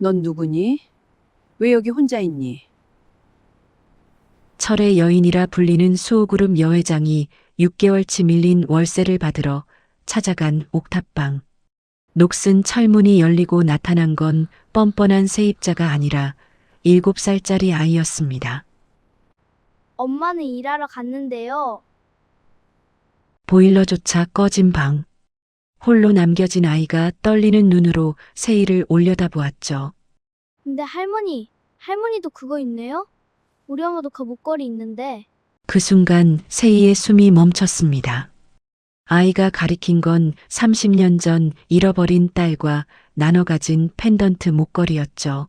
넌 누구니? 왜 여기 혼자 있니? 철의 여인이라 불리는 수호그룹 여회장이 6개월치 밀린 월세를 받으러 찾아간 옥탑방. 녹슨 철문이 열리고 나타난 건 뻔뻔한 세입자가 아니라 7살짜리 아이였습니다. 엄마는 일하러 갔는데요. 보일러조차 꺼진 방. 홀로 남겨진 아이가 떨리는 눈으로 세희를 올려다보았죠. 근데 할머니도 그거 있네요? 우리 엄마도 그 목걸이 있는데. 그 순간 세희의 숨이 멈췄습니다. 아이가 가리킨 건 30년 전 잃어버린 딸과 나눠 가진 펜던트 목걸이였죠.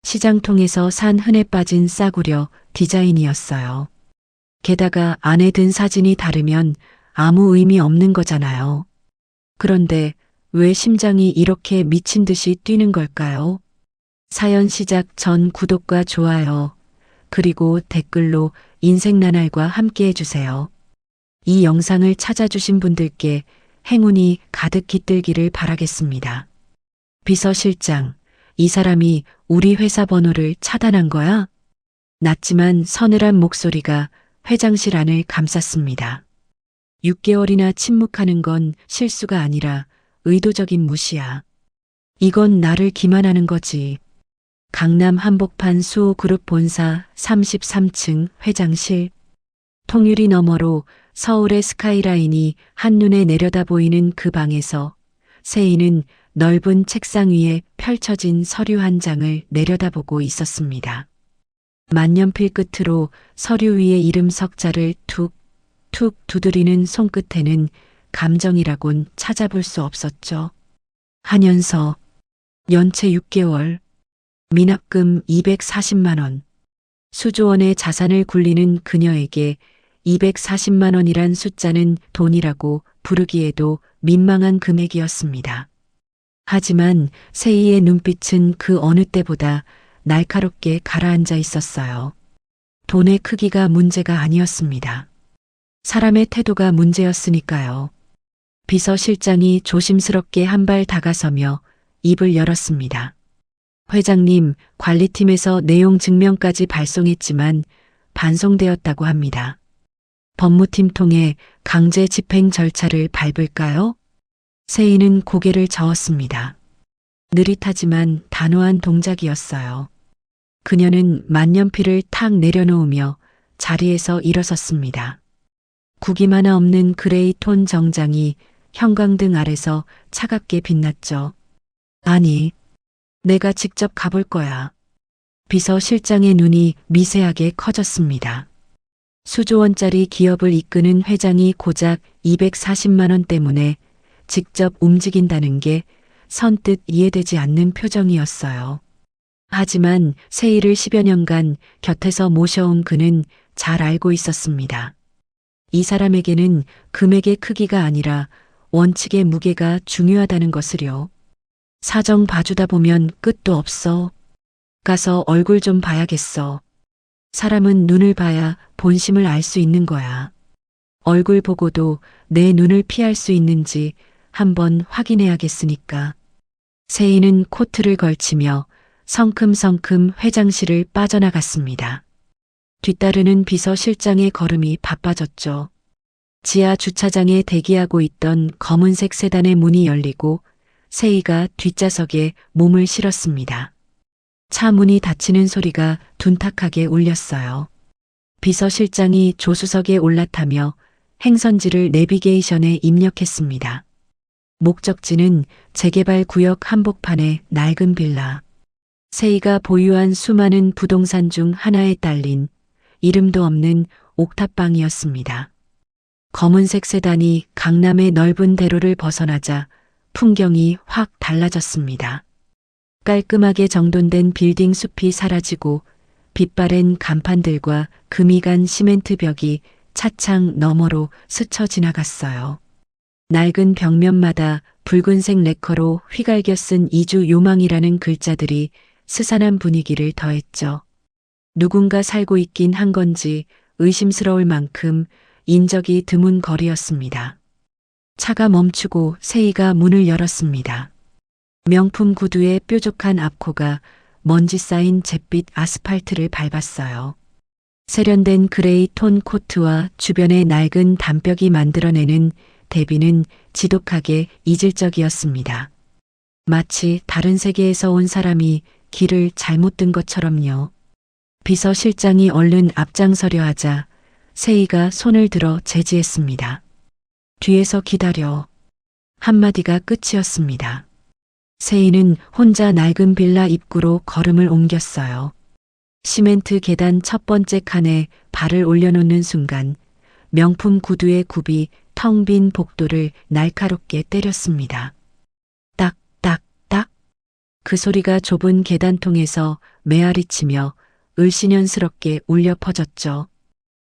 시장통에서 산 흔해 빠진 싸구려 디자인이었어요. 게다가 안에 든 사진이 다르면 아무 의미 없는 거잖아요. 그런데 왜 심장이 이렇게 미친 듯이 뛰는 걸까요? 사연 시작 전 구독과 좋아요, 그리고 댓글로 인생 나날과 함께 해주세요. 이 영상을 찾아주신 분들께 행운이 가득 깃들기를 바라겠습니다. 비서실장, 이 사람이 우리 회사 번호를 차단한 거야? 낮지만 서늘한 목소리가 회장실 안을 감쌌습니다. 6개월이나 침묵하는 건 실수가 아니라 의도적인 무시야. 이건 나를 기만하는 거지. 강남 한복판 수호그룹 본사 33층 회장실. 통유리 너머로 서울의 스카이라인이 한눈에 내려다 보이는 그 방에서 세희는 넓은 책상 위에 펼쳐진 서류 한 장을 내려다보고 있었습니다. 만년필 끝으로 서류 위에 이름 석자를 툭툭 두드리는 손끝에는 감정이라곤 찾아볼 수 없었죠. 한연서, 연체 6개월, 미납금 240만 원. 수조원의 자산을 굴리는 그녀에게 240만 원이란 숫자는 돈이라고 부르기에도 민망한 금액이었습니다. 하지만 세희의 눈빛은 그 어느 때보다 날카롭게 가라앉아 있었어요. 돈의 크기가 문제가 아니었습니다. 사람의 태도가 문제였으니까요. 비서실장이 조심스럽게 한 발 다가서며 입을 열었습니다. 회장님, 관리팀에서 내용 증명까지 발송했지만 반송되었다고 합니다. 법무팀 통해 강제 집행 절차를 밟을까요? 세희는 고개를 저었습니다. 느릿하지만 단호한 동작이었어요. 그녀는 만년필을 탁 내려놓으며 자리에서 일어섰습니다. 구김 하나 없는 그레이 톤 정장이 형광등 아래서 차갑게 빛났죠. 아니, 내가 직접 가볼 거야. 비서실장의 눈이 미세하게 커졌습니다. 수조원짜리 기업을 이끄는 회장이 고작 240만 원 때문에 직접 움직인다는 게 선뜻 이해되지 않는 표정이었어요. 하지만 세희를 10여 년간 곁에서 모셔온 그는 잘 알고 있었습니다. 이 사람에게는 금액의 크기가 아니라 원칙의 무게가 중요하다는 것을요. 사정 봐주다 보면 끝도 없어. 가서 얼굴 좀 봐야겠어. 사람은 눈을 봐야 본심을 알 수 있는 거야. 얼굴 보고도 내 눈을 피할 수 있는지 한번 확인해야겠으니까. 세희는 코트를 걸치며 성큼성큼 회장실을 빠져나갔습니다. 뒤따르는 비서실장의 걸음이 바빠졌죠. 지하 주차장에 대기하고 있던 검은색 세단의 문이 열리고 세희가 뒷좌석에 몸을 실었습니다. 차 문이 닫히는 소리가 둔탁하게 울렸어요. 비서실장이 조수석에 올라타며 행선지를 내비게이션에 입력했습니다. 목적지는 재개발 구역 한복판의 낡은 빌라. 세희가 보유한 수많은 부동산 중 하나에 딸린 이름도 없는 옥탑방이었습니다. 검은색 세단이 강남의 넓은 대로를 벗어나자 풍경이 확 달라졌습니다. 깔끔하게 정돈된 빌딩 숲이 사라지고 빛바랜 간판들과 금이 간 시멘트 벽이 차창 너머로 스쳐 지나갔어요. 낡은 벽면마다 붉은색 레커로 휘갈겨 쓴 이주 요망이라는 글자들이 스산한 분위기를 더했죠. 누군가 살고 있긴 한 건지 의심스러울 만큼 인적이 드문 거리였습니다. 차가 멈추고 세희가 문을 열었습니다. 명품 구두의 뾰족한 앞코가 먼지 쌓인 잿빛 아스팔트를 밟았어요. 세련된 그레이 톤 코트와 주변의 낡은 담벽이 만들어내는 대비는 지독하게 이질적이었습니다. 마치 다른 세계에서 온 사람이 길을 잘못 든 것처럼요. 비서실장이 얼른 앞장서려 하자 세희가 손을 들어 제지했습니다. 뒤에서 기다려. 한마디가 끝이었습니다. 세희는 혼자 낡은 빌라 입구로 걸음을 옮겼어요. 시멘트 계단 첫 번째 칸에 발을 올려놓는 순간 명품 구두의 굽이 텅 빈 복도를 날카롭게 때렸습니다. 딱, 딱, 딱. 그 소리가 좁은 계단통에서 메아리치며 을씨년스럽게 울려 퍼졌죠.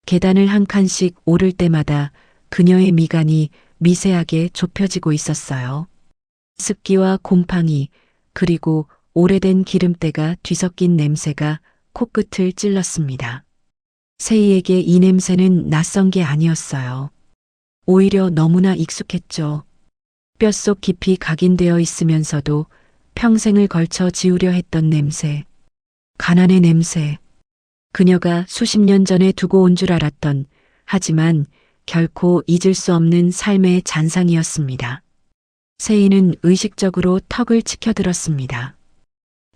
계단을 한 칸씩 오를 때마다 그녀의 미간이 미세하게 좁혀지고 있었어요. 습기와 곰팡이 그리고 오래된 기름때가 뒤섞인 냄새가 코끝을 찔렀습니다. 세희에게 이 냄새는 낯선 게 아니었어요. 오히려 너무나 익숙했죠. 뼛속 깊이 각인되어 있으면서도 평생을 걸쳐 지우려 했던 냄새. 가난의 냄새. 그녀가 수십 년 전에 두고 온 줄 알았던 하지만 결코 잊을 수 없는 삶의 잔상이었습니다. 세희는 의식적으로 턱을 치켜들었습니다.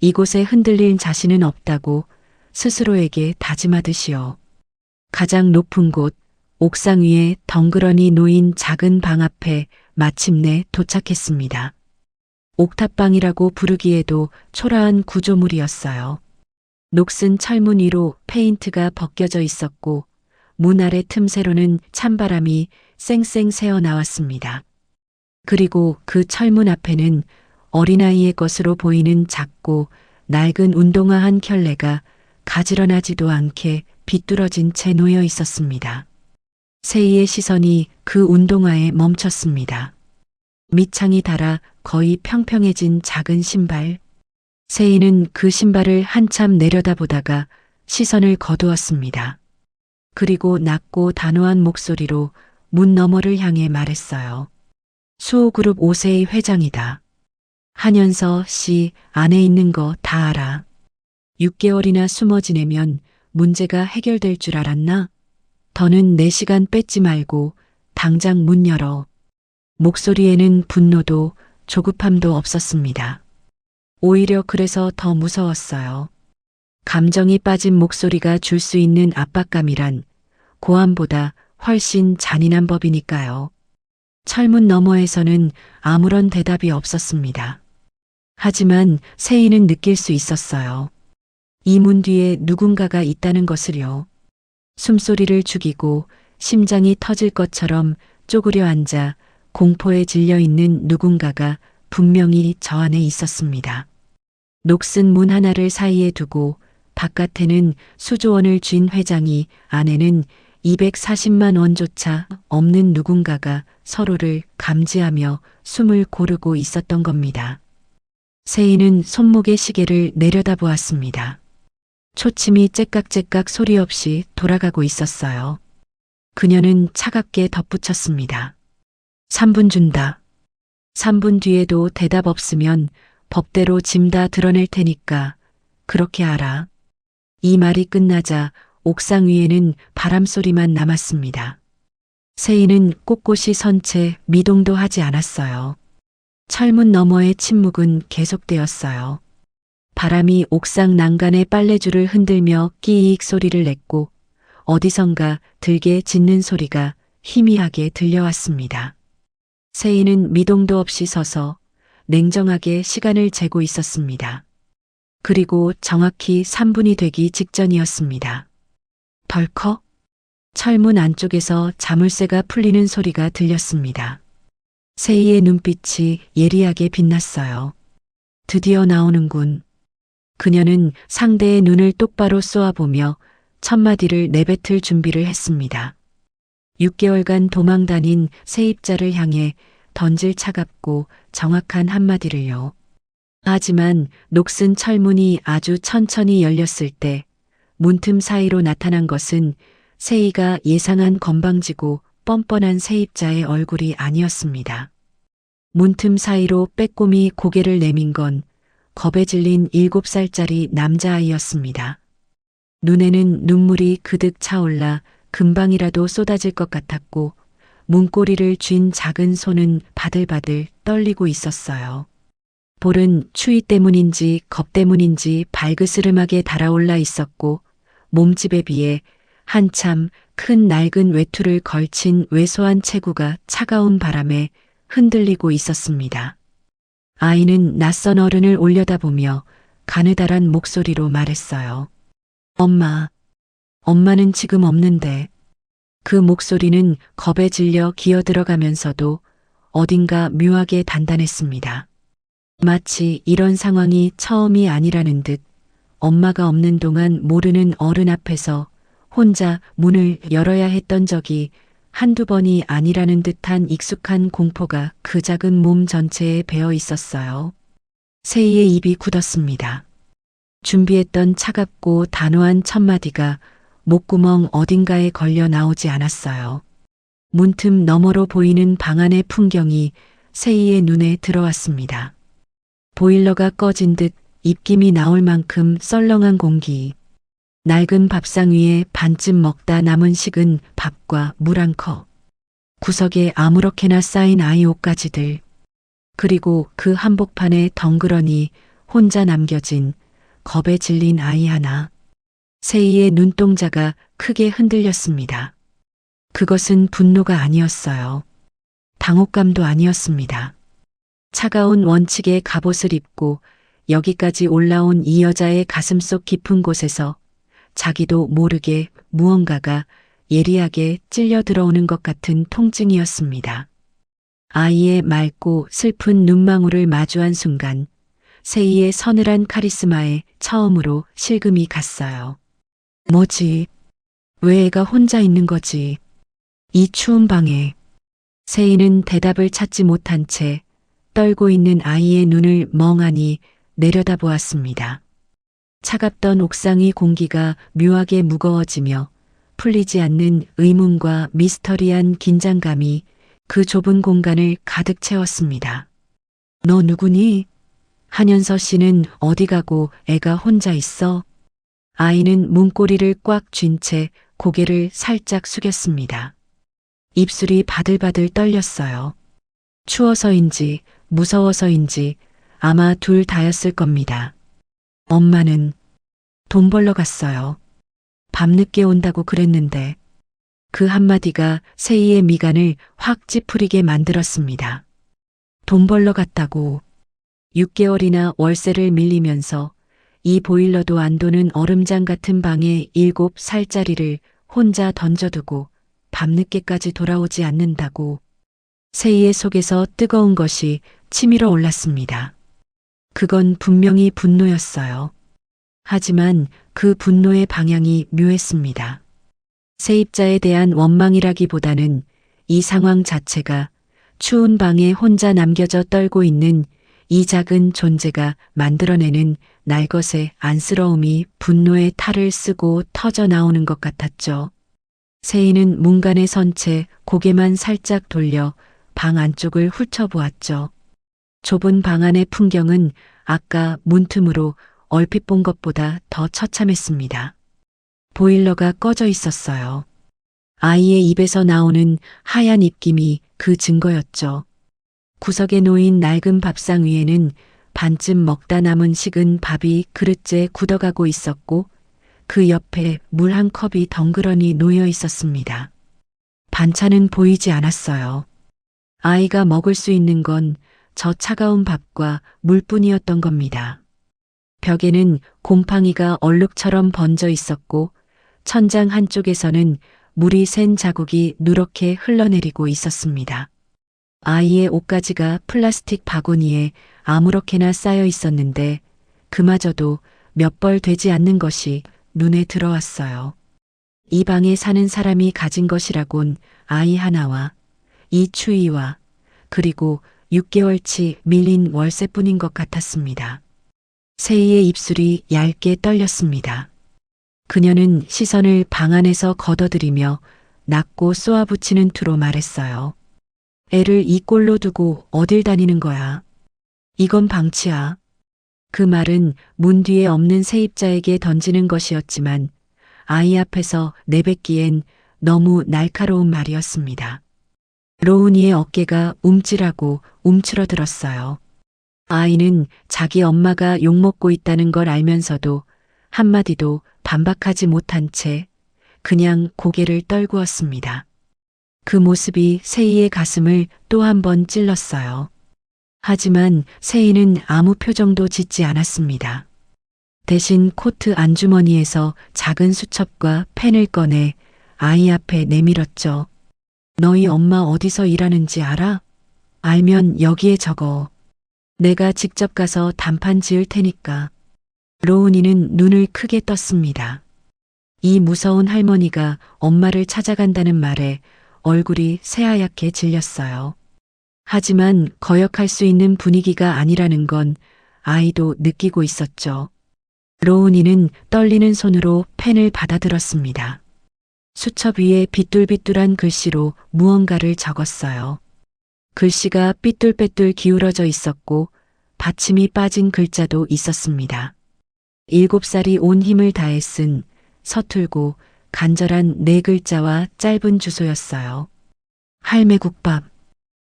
이곳에 흔들릴 자신은 없다고 스스로에게 다짐하듯이요. 가장 높은 곳, 옥상 위에 덩그러니 놓인 작은 방 앞에 마침내 도착했습니다. 옥탑방이라고 부르기에도 초라한 구조물이었어요. 녹슨 철문 위로 페인트가 벗겨져 있었고 문 아래 틈새로는 찬바람이 쌩쌩 새어나왔습니다. 그리고 그 철문 앞에는 어린아이의 것으로 보이는 작고 낡은 운동화 한 켤레가 가지런하지도 않게 비뚤어진 채 놓여 있었습니다. 세희의 시선이 그 운동화에 멈췄습니다. 밑창이 닳아 거의 평평해진 작은 신발. 세희는 그 신발을 한참 내려다보다가 시선을 거두었습니다. 그리고 낮고 단호한 목소리로 문 너머를 향해 말했어요. 수호그룹 5세의 회장이다. 한연서 씨 안에 있는 거 다 알아. 6개월이나 숨어 지내면 문제가 해결될 줄 알았나? 더는 내 시간 뺏지 말고 당장 문 열어. 목소리에는 분노도 조급함도 없었습니다. 오히려 그래서 더 무서웠어요. 감정이 빠진 목소리가 줄 수 있는 압박감이란 고함보다 훨씬 잔인한 법이니까요. 철문 너머에서는 아무런 대답이 없었습니다. 하지만 세희는 느낄 수 있었어요. 이 문 뒤에 누군가가 있다는 것을요. 숨소리를 죽이고 심장이 터질 것처럼 쪼그려 앉아 공포에 질려 있는 누군가가 분명히 저 안에 있었습니다. 녹슨 문 하나를 사이에 두고 바깥에는 수조원을 쥔 회장이 안에는 240만 원조차 없는 누군가가 서로를 감지하며 숨을 고르고 있었던 겁니다. 세희는 손목의 시계를 내려다보았습니다. 초침이 째깍째깍 소리 없이 돌아가고 있었어요. 그녀는 차갑게 덧붙였습니다. 3분 준다. 3분 뒤에도 대답 없으면 법대로 짐 다 드러낼 테니까 그렇게 알아. 이 말이 끝나자 옥상 위에는 바람소리만 남았습니다. 세희는 꼿꼿이 선 채 미동도 하지 않았어요. 철문 너머의 침묵은 계속되었어요. 바람이 옥상 난간의 빨래줄을 흔들며 끼익 소리를 냈고 어디선가 들게 짖는 소리가 희미하게 들려왔습니다. 세희는 미동도 없이 서서 냉정하게 시간을 재고 있었습니다. 그리고 정확히 3분이 되기 직전이었습니다. 덜컥 철문 안쪽에서 자물쇠가 풀리는 소리가 들렸습니다. 세희의 눈빛이 예리하게 빛났어요. 드디어 나오는군. 그녀는 상대의 눈을 똑바로 쏘아보며 첫마디를 내뱉을 준비를 했습니다. 6개월간 도망 다닌 세입자를 향해 던질 차갑고 정확한 한마디를요. 하지만 녹슨 철문이 아주 천천히 열렸을 때 문틈 사이로 나타난 것은 세희가 예상한 건방지고 뻔뻔한 세입자의 얼굴이 아니었습니다. 문틈 사이로 빼꼼히 고개를 내민 건 겁에 질린 7살짜리 남자아이였습니다. 눈에는 눈물이 그득 차올라 금방이라도 쏟아질 것 같았고 문고리를 쥔 작은 손은 바들바들 떨리고 있었어요. 볼은 추위 때문인지 겁 때문인지 발그스름하게 달아올라 있었고 몸집에 비해 한참 큰 낡은 외투를 걸친 왜소한 체구가 차가운 바람에 흔들리고 있었습니다. 아이는 낯선 어른을 올려다보며 가느다란 목소리로 말했어요. 엄마, 엄마는 지금 없는데. 그 목소리는 겁에 질려 기어들어가면서도 어딘가 묘하게 단단했습니다. 마치 이런 상황이 처음이 아니라는 듯 엄마가 없는 동안 모르는 어른 앞에서 혼자 문을 열어야 했던 적이 한두 번이 아니라는 듯한 익숙한 공포가 그 작은 몸 전체에 배어 있었어요. 세희의 입이 굳었습니다. 준비했던 차갑고 단호한 첫마디가 목구멍 어딘가에 걸려 나오지 않았어요. 문틈 너머로 보이는 방 안의 풍경이 세희의 눈에 들어왔습니다. 보일러가 꺼진 듯 입김이 나올 만큼 썰렁한 공기. 낡은 밥상 위에 반쯤 먹다 남은 식은 밥과 물 한 컵. 구석에 아무렇게나 쌓인 아이 옷가지들. 그리고 그 한복판에 덩그러니 혼자 남겨진 겁에 질린 아이 하나. 세희의 눈동자가 크게 흔들렸습니다. 그것은 분노가 아니었어요. 당혹감도 아니었습니다. 차가운 원칙의 갑옷을 입고 여기까지 올라온 이 여자의 가슴속 깊은 곳에서 자기도 모르게 무언가가 예리하게 찔려 들어오는 것 같은 통증이었습니다. 아이의 맑고 슬픈 눈망울을 마주한 순간 세희의 서늘한 카리스마에 처음으로 실금이 갔어요. 뭐지? 왜 애가 혼자 있는 거지? 이 추운 방에. 세희는 대답을 찾지 못한 채 떨고 있는 아이의 눈을 멍하니 내려다보았습니다. 차갑던 옥상의 공기가 묘하게 무거워지며 풀리지 않는 의문과 미스터리한 긴장감이 그 좁은 공간을 가득 채웠습니다. 너 누구니? 한연서 씨는 어디 가고 애가 혼자 있어? 아이는 문고리를 꽉 쥔 채 고개를 살짝 숙였습니다. 입술이 바들바들 떨렸어요. 추워서인지 무서워서인지 아마 둘 다였을 겁니다. 엄마는 돈 벌러 갔어요. 밤늦게 온다고 그랬는데. 그 한마디가 세희의 미간을 확 찌푸리게 만들었습니다. 돈 벌러 갔다고. 6개월이나 월세를 밀리면서 이 보일러도 안 도는 얼음장 같은 방에 7살짜리를 혼자 던져두고 밤늦게까지 돌아오지 않는다고. 세희의 속에서 뜨거운 것이 치밀어 올랐습니다. 그건 분명히 분노였어요. 하지만 그 분노의 방향이 묘했습니다. 세입자에 대한 원망이라기보다는 이 상황 자체가 추운 방에 혼자 남겨져 떨고 있는 이 작은 존재가 만들어내는 날것의 안쓰러움이 분노의 탈을 쓰고 터져 나오는 것 같았죠. 세희는 문간에 선 채 고개만 살짝 돌려 방 안쪽을 훑어보았죠. 좁은 방 안의 풍경은 아까 문틈으로 얼핏 본 것보다 더 처참했습니다. 보일러가 꺼져 있었어요. 아이의 입에서 나오는 하얀 입김이 그 증거였죠. 구석에 놓인 낡은 밥상 위에는 반쯤 먹다 남은 식은 밥이 그릇째 굳어가고 있었고 그 옆에 물 한 컵이 덩그러니 놓여 있었습니다. 반찬은 보이지 않았어요. 아이가 먹을 수 있는 건 저 차가운 밥과 물뿐이었던 겁니다. 벽에는 곰팡이가 얼룩처럼 번져 있었고 천장 한쪽에서는 물이 샌 자국이 누렇게 흘러내리고 있었습니다. 아이의 옷가지가 플라스틱 바구니에 아무렇게나 쌓여 있었는데 그마저도 몇 벌 되지 않는 것이 눈에 들어왔어요. 이 방에 사는 사람이 가진 것이라곤 아이 하나와 이 추위와 그리고 6개월치 밀린 월세뿐인 것 같았습니다. 세희의 입술이 얇게 떨렸습니다. 그녀는 시선을 방 안에서 걷어들이며 낮고 쏘아붙이는 투로 말했어요. 애를 이 꼴로 두고 어딜 다니는 거야. 이건 방치야. 그 말은 문 뒤에 없는 세입자에게 던지는 것이었지만 아이 앞에서 내뱉기엔 너무 날카로운 말이었습니다. 로운이의 어깨가 움찔하고 움츠러들었어요. 아이는 자기 엄마가 욕먹고 있다는 걸 알면서도 한마디도 반박하지 못한 채 그냥 고개를 떨구었습니다. 그 모습이 세희의 가슴을 또 한 번 찔렀어요. 하지만 세희는 아무 표정도 짓지 않았습니다. 대신 코트 안주머니에서 작은 수첩과 펜을 꺼내 아이 앞에 내밀었죠. 너희 엄마 어디서 일하는지 알아? 알면 여기에 적어. 내가 직접 가서 단판 지을 테니까. 로운이는 눈을 크게 떴습니다. 이 무서운 할머니가 엄마를 찾아간다는 말에 얼굴이 새하얗게 질렸어요. 하지만 거역할 수 있는 분위기가 아니라는 건 아이도 느끼고 있었죠. 로운이는 떨리는 손으로 펜을 받아들었습니다. 수첩 위에 비뚤비뚤한 글씨로 무언가를 적었어요. 글씨가 삐뚤빼뚤 기울어져 있었고 받침이 빠진 글자도 있었습니다. 7살이 온 힘을 다해 쓴 서툴고 간절한 네 글자와 짧은 주소였어요. 할매국밥.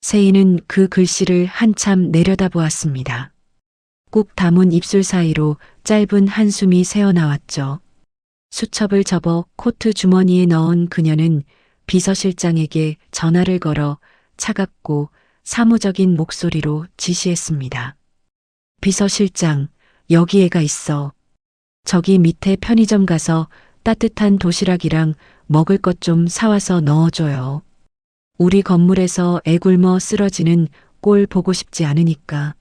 세희는 그 글씨를 한참 내려다보았습니다. 꾹 담은 입술 사이로 짧은 한숨이 새어나왔죠. 수첩을 접어 코트 주머니에 넣은 그녀는 비서실장에게 전화를 걸어 차갑고 사무적인 목소리로 지시했습니다. 비서실장, 여기 애가 있어. 저기 밑에 편의점 가서 따뜻한 도시락이랑 먹을 것 좀 사와서 넣어줘요. 우리 건물에서 애 굶어 쓰러지는 꼴 보고 싶지 않으니까.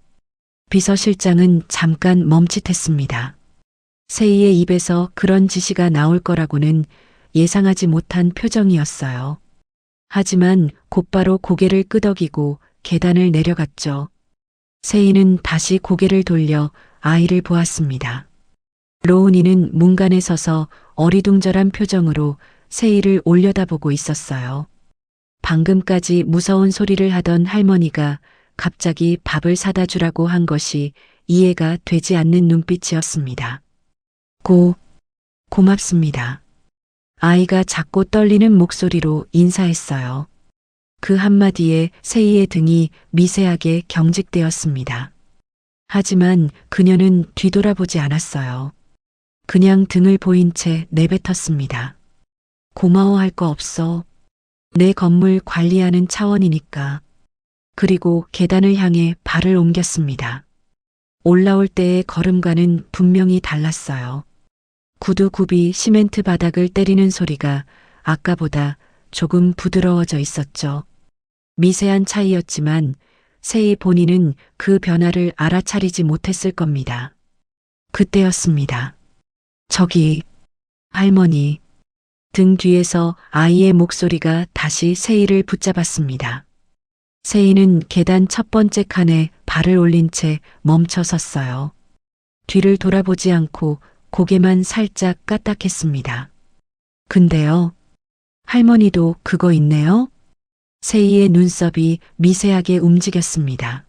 비서실장은 잠깐 멈칫했습니다. 세희의 입에서 그런 지시가 나올 거라고는 예상하지 못한 표정이었어요. 하지만 곧바로 고개를 끄덕이고 계단을 내려갔죠. 세희는 다시 고개를 돌려 아이를 보았습니다. 로운이는 문간에 서서 어리둥절한 표정으로 세희를 올려다보고 있었어요. 방금까지 무서운 소리를 하던 할머니가 갑자기 밥을 사다 주라고 한 것이 이해가 되지 않는 눈빛이었습니다. 고맙습니다. 아이가 작고 떨리는 목소리로 인사했어요. 그 한마디에 세희의 등이 미세하게 경직되었습니다. 하지만 그녀는 뒤돌아보지 않았어요. 그냥 등을 보인 채 내뱉었습니다. 고마워할 거 없어. 내 건물 관리하는 차원이니까. 그리고 계단을 향해 발을 옮겼습니다. 올라올 때의 걸음과는 분명히 달랐어요. 구두굽이 시멘트 바닥을 때리는 소리가 아까보다 조금 부드러워져 있었죠. 미세한 차이였지만 세희 본인은 그 변화를 알아차리지 못했을 겁니다. 그때였습니다. 저기, 할머니. 등 뒤에서 아이의 목소리가 다시 세희를 붙잡았습니다. 세희는 계단 첫 번째 칸에 발을 올린 채 멈춰 섰어요. 뒤를 돌아보지 않고 고개만 살짝 까딱했습니다. 근데요, 할머니도 그거 있네요? 세희의 눈썹이 미세하게 움직였습니다.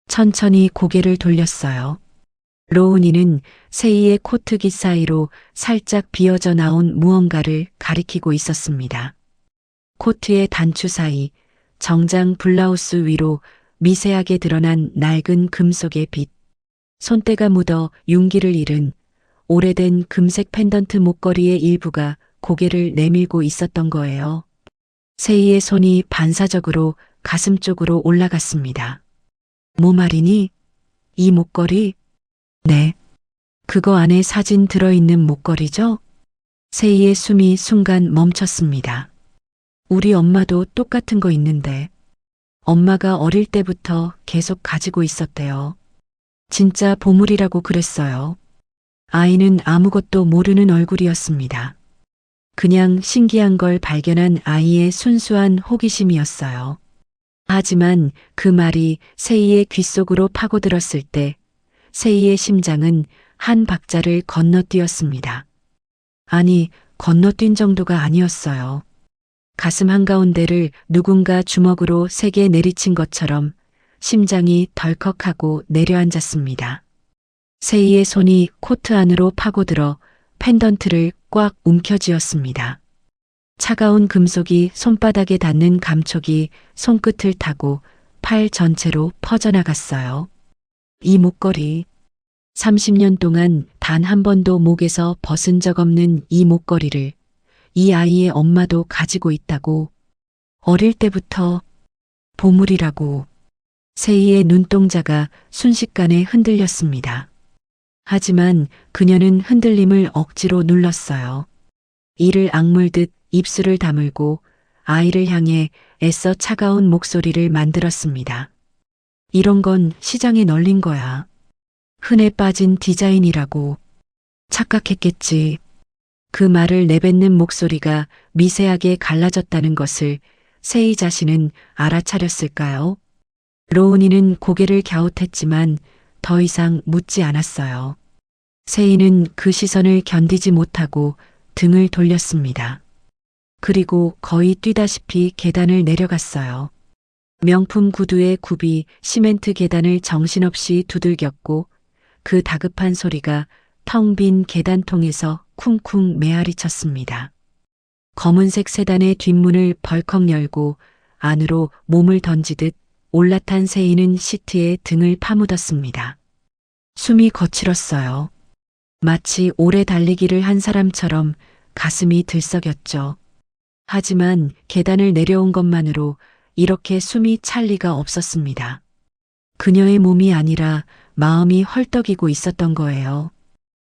천천히 고개를 돌렸어요. 로운이는 세희의 코트깃 사이로 살짝 비어져 나온 무언가를 가리키고 있었습니다. 코트의 단추 사이, 정장 블라우스 위로 미세하게 드러난 낡은 금속의 빛, 손때가 묻어 윤기를 잃은 오래된 금색 펜던트 목걸이의 일부가 고개를 내밀고 있었던 거예요. 세희의 손이 반사적으로 가슴 쪽으로 올라갔습니다. 뭐 말이니? 이 목걸이? 네. 그거 안에 사진 들어있는 목걸이죠? 세희의 숨이 순간 멈췄습니다. 우리 엄마도 똑같은 거 있는데 엄마가 어릴 때부터 계속 가지고 있었대요. 진짜 보물이라고 그랬어요. 아이는 아무것도 모르는 얼굴이었습니다. 그냥 신기한 걸 발견한 아이의 순수한 호기심이었어요. 하지만 그 말이 세희의 귓속으로 파고들었을 때 세희의 심장은 한 박자를 건너뛰었습니다. 아니, 건너뛴 정도가 아니었어요. 가슴 한가운데를 누군가 주먹으로 세게 내리친 것처럼 심장이 덜컥하고 내려앉았습니다. 세희의 손이 코트 안으로 파고들어 펜던트를 꽉 움켜쥐었습니다. 차가운 금속이 손바닥에 닿는 감촉이 손끝을 타고 팔 전체로 퍼져나갔어요. 이 목걸이, 30년 동안 단 한 번도 목에서 벗은 적 없는 이 목걸이를 이 아이의 엄마도 가지고 있다고. 어릴 때부터 보물이라고. 세희의 눈동자가 순식간에 흔들렸습니다. 하지만 그녀는 흔들림을 억지로 눌렀어요. 이를 악물듯 입술을 다물고 아이를 향해 애써 차가운 목소리를 만들었습니다. 이런 건 시장에 널린 거야. 흔해 빠진 디자인이라고. 착각했겠지. 그 말을 내뱉는 목소리가 미세하게 갈라졌다는 것을 세희 자신은 알아차렸을까요? 로운이는 고개를 갸웃했지만 더 이상 묻지 않았어요. 세희는 그 시선을 견디지 못하고 등을 돌렸습니다. 그리고 거의 뛰다시피 계단을 내려갔어요. 명품 구두의 굽이 시멘트 계단을 정신없이 두들겼고 그 다급한 소리가 텅 빈 계단통에서 쿵쿵 메아리 쳤습니다. 검은색 세단의 뒷문을 벌컥 열고 안으로 몸을 던지듯 올라탄 세희는 시트에 등을 파묻었습니다. 숨이 거칠었어요. 마치 오래 달리기를 한 사람처럼 가슴이 들썩였죠. 하지만 계단을 내려온 것만으로 이렇게 숨이 찰 리가 없었습니다. 그녀의 몸이 아니라 마음이 헐떡이고 있었던 거예요.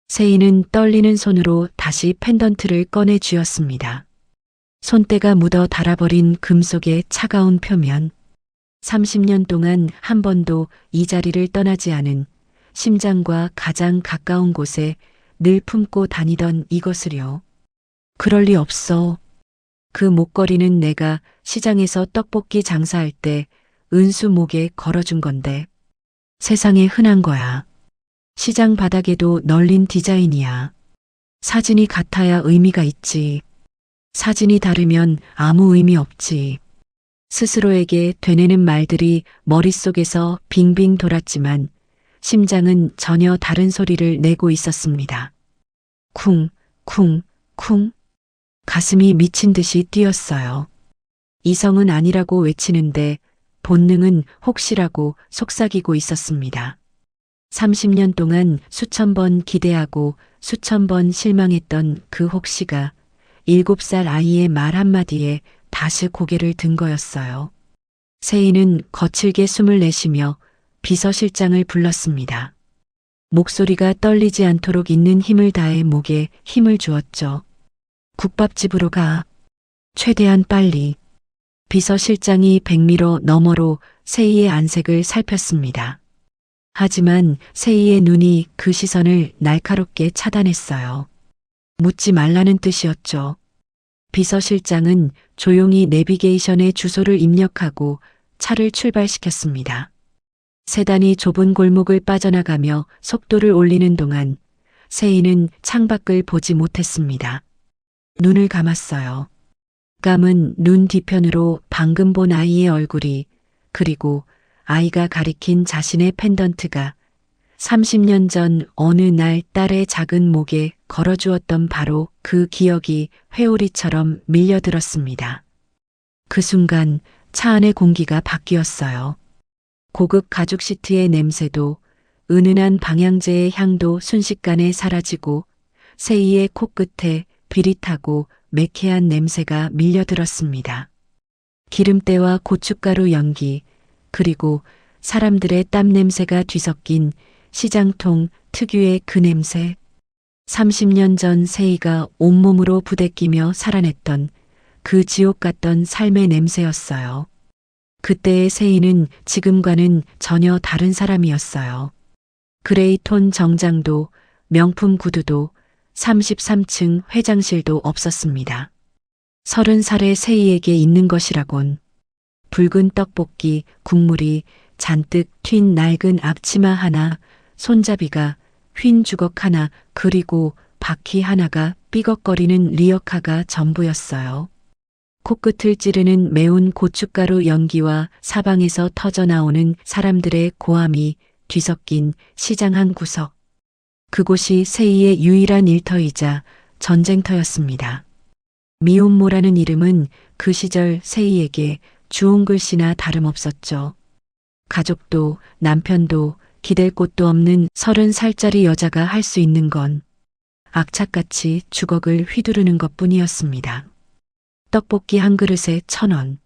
세희는 떨리는 손으로 다시 펜던트를 꺼내 쥐었습니다. 손때가 묻어 닳아버린 금속의 차가운 표면. 30년 동안 한 번도 이 자리를 떠나지 않은 심장과 가장 가까운 곳에 늘 품고 다니던 이것을요. 그럴 리 없어. 그 목걸이는 내가 시장에서 떡볶이 장사할 때 은수 목에 걸어준 건데 세상에 흔한 거야. 시장 바닥에도 널린 디자인이야. 사진이 같아야 의미가 있지. 사진이 다르면 아무 의미 없지. 스스로에게 되뇌는 말들이 머릿속에서 빙빙 돌았지만 심장은 전혀 다른 소리를 내고 있었습니다. 쿵, 쿵, 쿵. 가슴이 미친 듯이 뛰었어요. 이성은 아니라고 외치는데 본능은 혹시라고 속삭이고 있었습니다. 30년 동안 수천 번 기대하고 수천 번 실망했던 그 혹시가 7살 아이의 말 한마디에 다시 고개를 든 거였어요. 세희는 거칠게 숨을 내쉬며 비서실장을 불렀습니다. 목소리가 떨리지 않도록 있는 힘을 다해 목에 힘을 주었죠. 국밥집으로 가. 최대한 빨리. 비서실장이 백미러 너머로 세희의 안색을 살폈습니다. 하지만 세희의 눈이 그 시선을 날카롭게 차단했어요. 묻지 말라는 뜻이었죠. 비서실장은 조용히 내비게이션에 주소를 입력하고 차를 출발시켰습니다. 세단이 좁은 골목을 빠져나가며 속도를 올리는 동안 세희는 창밖을 보지 못했습니다. 눈을 감았어요. 감은 눈 뒤편으로 방금 본 아이의 얼굴이, 그리고 아이가 가리킨 자신의 펜던트가 30년 전 어느 날 딸의 작은 목에 걸어주었던 바로 그 기억이 회오리처럼 밀려들었습니다. 그 순간 차 안의 공기가 바뀌었어요. 고급 가죽 시트의 냄새도, 은은한 방향제의 향도 순식간에 사라지고 세희의 코끝에 비릿하고 매캐한 냄새가 밀려들었습니다. 기름때와 고춧가루 연기, 그리고 사람들의 땀 냄새가 뒤섞인 시장통 특유의 그 냄새. 30년 전 세희가 온몸으로 부대끼며 살아냈던 그 지옥 같던 삶의 냄새였어요. 그때의 세희는 지금과는 전혀 다른 사람이었어요. 그레이톤 정장도 명품 구두도 33층 회장실도 없었습니다. 30살의 세희에게 있는 것이라곤 붉은 떡볶이, 국물이 잔뜩 튄 낡은 앞치마 하나, 손잡이가 휜 주걱 하나, 그리고 바퀴 하나가 삐걱거리는 리어카가 전부였어요. 코끝을 찌르는 매운 고춧가루 연기와 사방에서 터져나오는 사람들의 고함이 뒤섞인 시장 한 구석. 그곳이 세이의 유일한 일터이자 전쟁터였습니다. 미혼모라는 이름은 그 시절 세이에게 주운 글씨나 다름없었죠. 가족도 남편도 기댈 곳도 없는 30살짜리 여자가 할 수 있는 건 악착같이 주걱을 휘두르는 것뿐이었습니다. 떡볶이 한 그릇에 1,000원.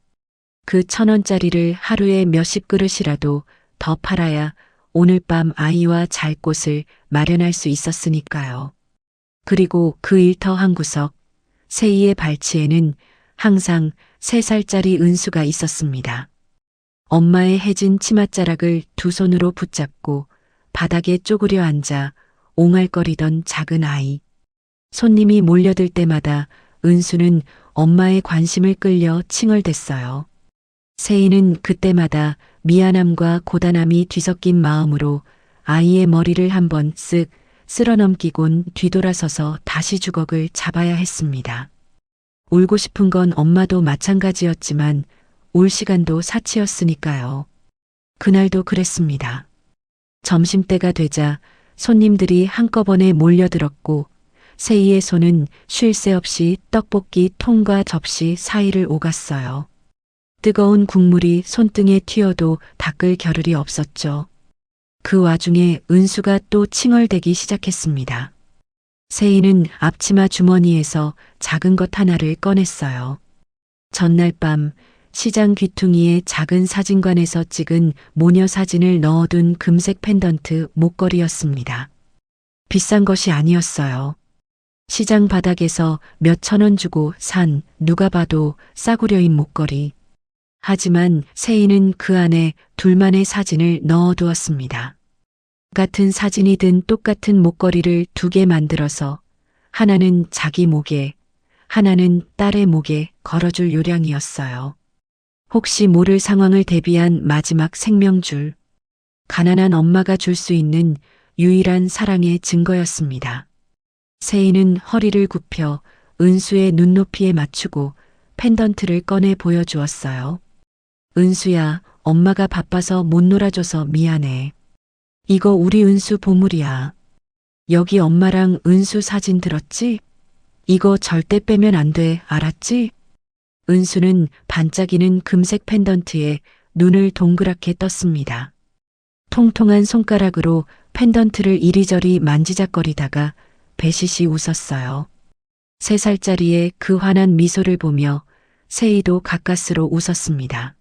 그 1,000원짜리를 하루에 몇십 그릇이라도 더 팔아야 오늘 밤 아이와 잘 곳을 마련할 수 있었으니까요. 그리고 그 일터 한 구석, 세이의 발치에는 항상 3살짜리 은수가 있었습니다. 엄마의 해진 치맛자락을 두 손으로 붙잡고 바닥에 쪼그려 앉아 옹알거리던 작은 아이. 손님이 몰려들 때마다 은수는 엄마의 관심을 끌려 칭얼댔어요. 세이는 그때마다 미안함과 고단함이 뒤섞인 마음으로 아이의 머리를 한번 쓱 쓸어넘기곤 뒤돌아서서 다시 주걱을 잡아야 했습니다. 울고 싶은 건 엄마도 마찬가지였지만 울 시간도 사치였으니까요. 그날도 그랬습니다. 점심때가 되자 손님들이 한꺼번에 몰려들었고 세이의 손은 쉴 새 없이 떡볶이 통과 접시 사이를 오갔어요. 뜨거운 국물이 손등에 튀어도 닦을 겨를이 없었죠. 그 와중에 은수가 또 칭얼대기 시작했습니다. 세이는 앞치마 주머니에서 작은 것 하나를 꺼냈어요. 전날 밤 시장 귀퉁이에 작은 사진관에서 찍은 모녀 사진을 넣어둔 금색 펜던트 목걸이였습니다. 비싼 것이 아니었어요. 시장 바닥에서 몇천 원 주고 산 누가 봐도 싸구려인 목걸이. 하지만 세이는 그 안에 둘만의 사진을 넣어두었습니다. 같은 사진이 든 똑같은 목걸이를 2개 만들어서 하나는 자기 목에, 하나는 딸의 목에 걸어줄 요량이었어요. 혹시 모를 상황을 대비한 마지막 생명줄. 가난한 엄마가 줄 수 있는 유일한 사랑의 증거였습니다. 세이는 허리를 굽혀 은수의 눈높이에 맞추고 펜던트를 꺼내 보여주었어요. 은수야, 엄마가 바빠서 못 놀아줘서 미안해. 이거 우리 은수 보물이야. 여기 엄마랑 은수 사진 들었지? 이거 절대 빼면 안 돼, 알았지? 은수는 반짝이는 금색 펜던트에 눈을 동그랗게 떴습니다. 통통한 손가락으로 펜던트를 이리저리 만지작거리다가 배시시 웃었어요. 3살짜리의 그 환한 미소를 보며 세이도 가까스로 웃었습니다.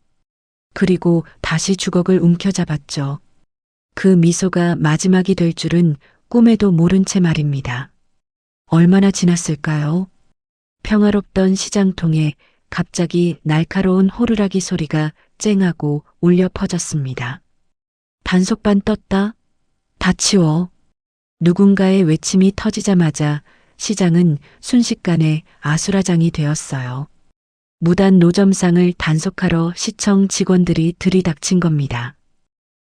그리고 다시 주걱을 움켜잡았죠. 그 미소가 마지막이 될 줄은 꿈에도 모른 채 말입니다. 얼마나 지났을까요? 평화롭던 시장통에 갑자기 날카로운 호루라기 소리가 쨍하고 울려 퍼졌습니다. 단속반 떴다. 다 치워. 누군가의 외침이 터지자마자 시장은 순식간에 아수라장이 되었어요. 무단 노점상을 단속하러 시청 직원들이 들이닥친 겁니다.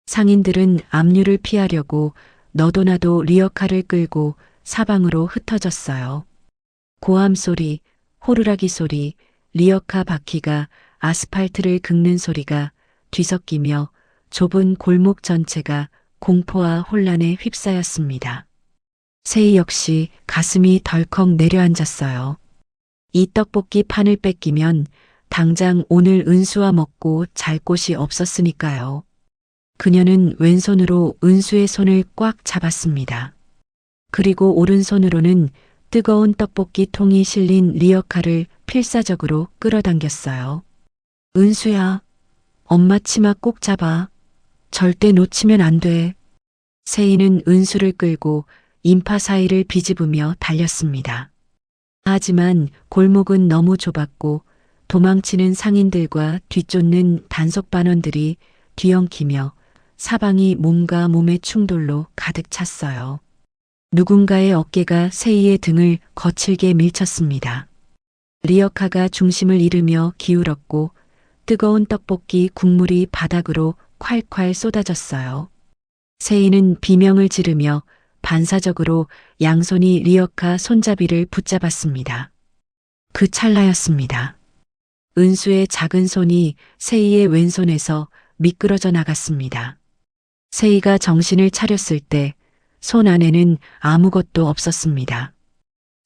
상인들은 압류를 피하려고 너도나도 리어카를 끌고 사방으로 흩어졌어요. 고함 소리, 호루라기 소리, 리어카 바퀴가 아스팔트를 긁는 소리가 뒤섞이며 좁은 골목 전체가 공포와 혼란에 휩싸였습니다. 세이 역시 가슴이 덜컥 내려앉았어요. 이 떡볶이 판을 뺏기면 당장 오늘 은수와 먹고 잘 곳이 없었으니까요. 그녀는 왼손으로 은수의 손을 꽉 잡았습니다. 그리고 오른손으로는 뜨거운 떡볶이 통이 실린 리어카를 필사적으로 끌어당겼어요. 은수야, 엄마 치마 꼭 잡아. 절대 놓치면 안 돼. 세이는 은수를 끌고 인파 사이를 비집으며 달렸습니다. 하지만 골목은 너무 좁았고 도망치는 상인들과 뒤쫓는 단속반원들이 뒤엉키며 사방이 몸과 몸의 충돌로 가득 찼어요. 누군가의 어깨가 세이의 등을 거칠게 밀쳤습니다. 리어카가 중심을 잃으며 기울었고 뜨거운 떡볶이 국물이 바닥으로 콸콸 쏟아졌어요. 세이는 비명을 지르며 반사적으로 양손이 리어카 손잡이를 붙잡았습니다. 그 찰나였습니다. 은수의 작은 손이 세희의 왼손에서 미끄러져 나갔습니다. 세희가 정신을 차렸을 때 손 안에는 아무것도 없었습니다.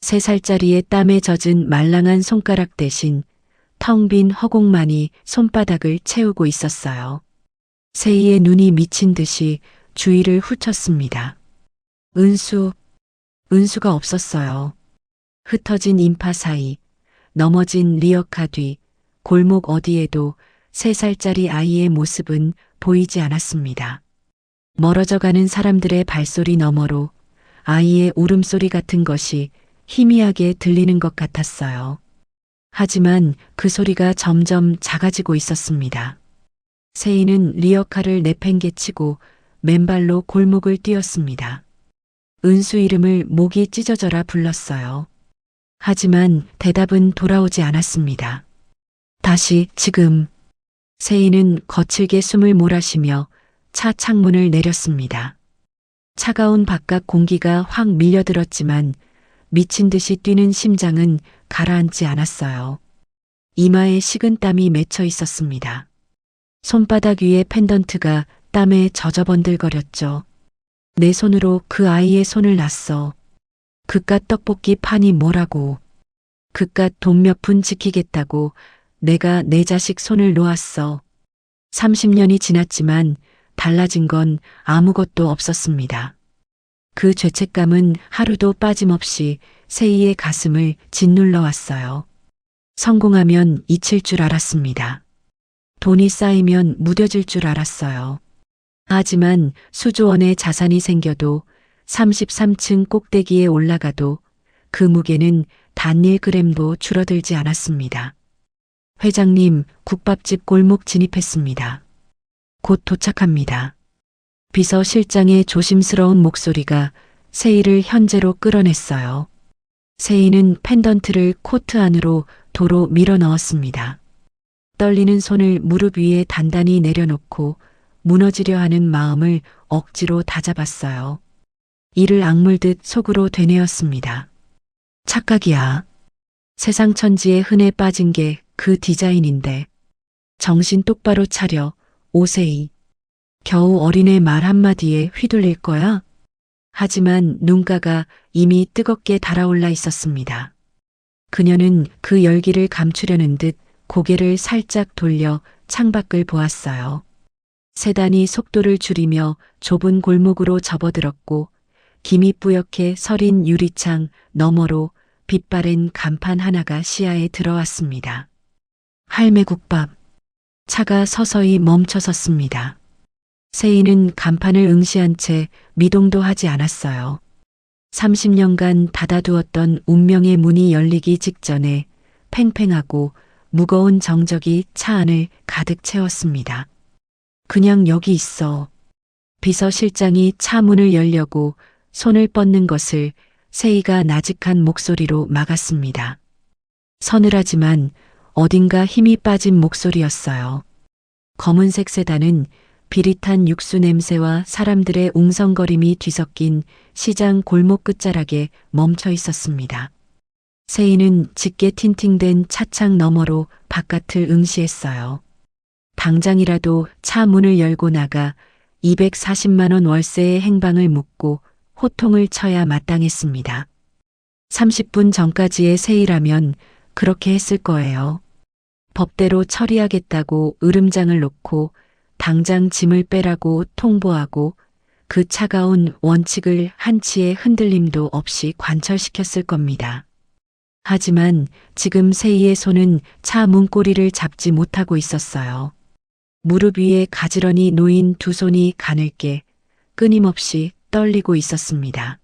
3살짜리의 땀에 젖은 말랑한 손가락 대신 텅 빈 허공만이 손바닥을 채우고 있었어요. 세희의 눈이 미친 듯이 주위를 훑었습니다. 은수가 없었어요. 흩어진 인파 사이, 넘어진 리어카 뒤, 골목 어디에도 3살짜리 아이의 모습은 보이지 않았습니다. 멀어져가는 사람들의 발소리 너머로 아이의 울음소리 같은 것이 희미하게 들리는 것 같았어요. 하지만 그 소리가 점점 작아지고 있었습니다. 세희는 리어카를 내팽개치고 맨발로 골목을 뛰었습니다. 은수 이름을 목이 찢어져라 불렀어요. 하지만 대답은 돌아오지 않았습니다. 다시 지금. 세희는 거칠게 숨을 몰아쉬며 차 창문을 내렸습니다. 차가운 바깥 공기가 확 밀려들었지만 미친 듯이 뛰는 심장은 가라앉지 않았어요. 이마에 식은 땀이 맺혀 있었습니다. 손바닥 위에 펜던트가 땀에 젖어번들거렸죠. 내 손으로 그 아이의 손을 놨어. 그깟 떡볶이 판이 뭐라고. 그깟 돈 몇 푼 지키겠다고 내가 내 자식 손을 놓았어. 30년이 지났지만 달라진 건 아무것도 없었습니다. 그 죄책감은 하루도 빠짐없이 세희의 가슴을 짓눌러 왔어요. 성공하면 잊힐 줄 알았습니다. 돈이 쌓이면 무뎌질 줄 알았어요. 하지만 수조 원의 자산이 생겨도 33층 꼭대기에 올라가도 그 무게는 단 1g도 줄어들지 않았습니다. 회장님, 국밥집 골목 진입했습니다. 곧 도착합니다. 비서실장의 조심스러운 목소리가 세희를 현재로 끌어냈어요. 세희는 펜던트를 코트 안으로 도로 밀어 넣었습니다. 떨리는 손을 무릎 위에 단단히 내려놓고 무너지려 하는 마음을 억지로 다잡았어요. 이를 악물듯 속으로 되뇌었습니다. 착각이야. 세상 천지에 흔해 빠진 게 그 디자인인데. 정신 똑바로 차려, 오세희. 겨우 어린애 말 한마디에 휘둘릴 거야? 하지만 눈가가 이미 뜨겁게 달아올라 있었습니다. 그녀는 그 열기를 감추려는 듯 고개를 살짝 돌려 창밖을 보았어요. 세단이 속도를 줄이며 좁은 골목으로 접어들었고 김이 뿌옇게 서린 유리창 너머로 빛바랜 간판 하나가 시야에 들어왔습니다. 할매국밥. 차가 서서히 멈춰 섰습니다. 세희는 간판을 응시한 채 미동도 하지 않았어요. 30년간 닫아두었던 운명의 문이 열리기 직전에 팽팽하고 무거운 정적이 차 안을 가득 채웠습니다. 그냥 여기 있어. 비서실장이 차 문을 열려고 손을 뻗는 것을 세희가 나직한 목소리로 막았습니다. 서늘하지만 어딘가 힘이 빠진 목소리였어요. 검은색 세단은 비릿한 육수 냄새와 사람들의 웅성거림이 뒤섞인 시장 골목 끝자락에 멈춰 있었습니다. 세희는 짙게 틴팅된 차창 너머로 바깥을 응시했어요. 당장이라도 차 문을 열고 나가 240만 원 월세의 행방을 묻고 호통을 쳐야 마땅했습니다. 30분 전까지의 세희라면 그렇게 했을 거예요. 법대로 처리하겠다고 으름장을 놓고 당장 짐을 빼라고 통보하고 그 차가운 원칙을 한치의 흔들림도 없이 관철시켰을 겁니다. 하지만 지금 세희의 손은 차 문고리를 잡지 못하고 있었어요. 무릎 위에 가지런히 놓인 두 손이 가늘게 끊임없이 떨리고 있었습니다.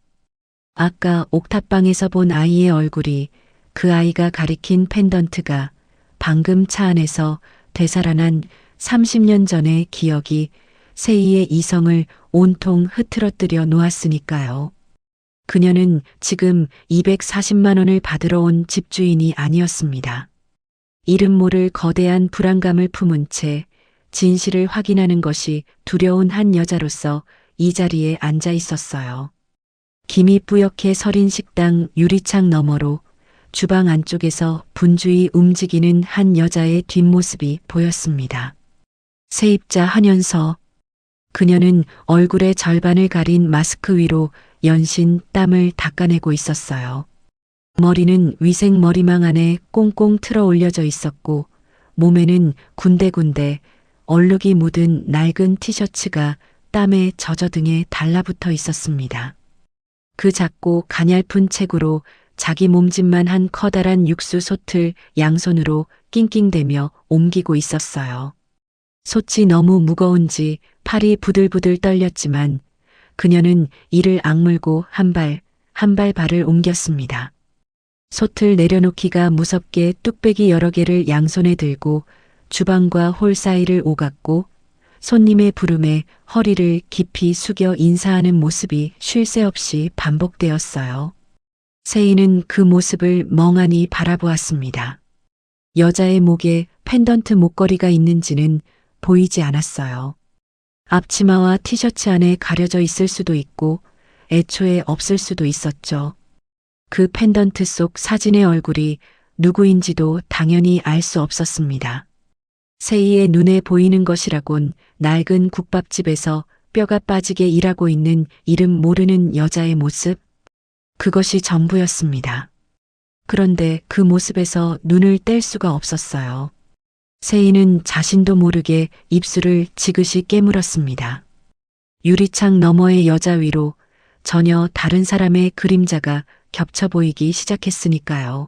아까 옥탑방에서 본 아이의 얼굴이, 그 아이가 가리킨 펜던트가, 방금 차 안에서 되살아난 30년 전의 기억이 세희의 이성을 온통 흐트러뜨려 놓았으니까요. 그녀는 지금 240만 원을 받으러 온 집주인이 아니었습니다. 이름 모를 거대한 불안감을 품은 채 진실을 확인하는 것이 두려운 한 여자로서 이 자리에 앉아 있었어요. 김이 뿌옇게 서린 식당 유리창 너머로 주방 안쪽에서 분주히 움직이는 한 여자의 뒷모습이 보였습니다. 세입자 한연서. 그녀는 얼굴의 절반을 가린 마스크 위로 연신 땀을 닦아내고 있었어요. 머리는 위생 머리망 안에 꽁꽁 틀어 올려져 있었고 몸에는 군데군데 얼룩이 묻은 낡은 티셔츠가 땀에 젖어 등에 달라붙어 있었습니다. 그 작고 가냘픈 책으로 자기 몸집만 한 커다란 육수 솥을 양손으로 낑낑대며 옮기고 있었어요. 솥이 너무 무거운지 팔이 부들부들 떨렸지만 그녀는 이를 악물고 한 발 발을 옮겼습니다. 솥을 내려놓기가 무섭게 뚝배기 여러 개를 양손에 들고 주방과 홀 사이를 오갔고 손님의 부름에 허리를 깊이 숙여 인사하는 모습이 쉴 새 없이 반복되었어요. 세희는 그 모습을 멍하니 바라보았습니다. 여자의 목에 펜던트 목걸이가 있는지는 보이지 않았어요. 앞치마와 티셔츠 안에 가려져 있을 수도 있고 애초에 없을 수도 있었죠. 그 펜던트 속 사진의 얼굴이 누구인지도 당연히 알 수 없었습니다. 세희의 눈에 보이는 것이라곤 낡은 국밥집에서 뼈가 빠지게 일하고 있는 이름 모르는 여자의 모습, 그것이 전부였습니다. 그런데 그 모습에서 눈을 뗄 수가 없었어요. 세희는 자신도 모르게 입술을 지그시 깨물었습니다. 유리창 너머의 여자 위로 전혀 다른 사람의 그림자가 겹쳐 보이기 시작했으니까요.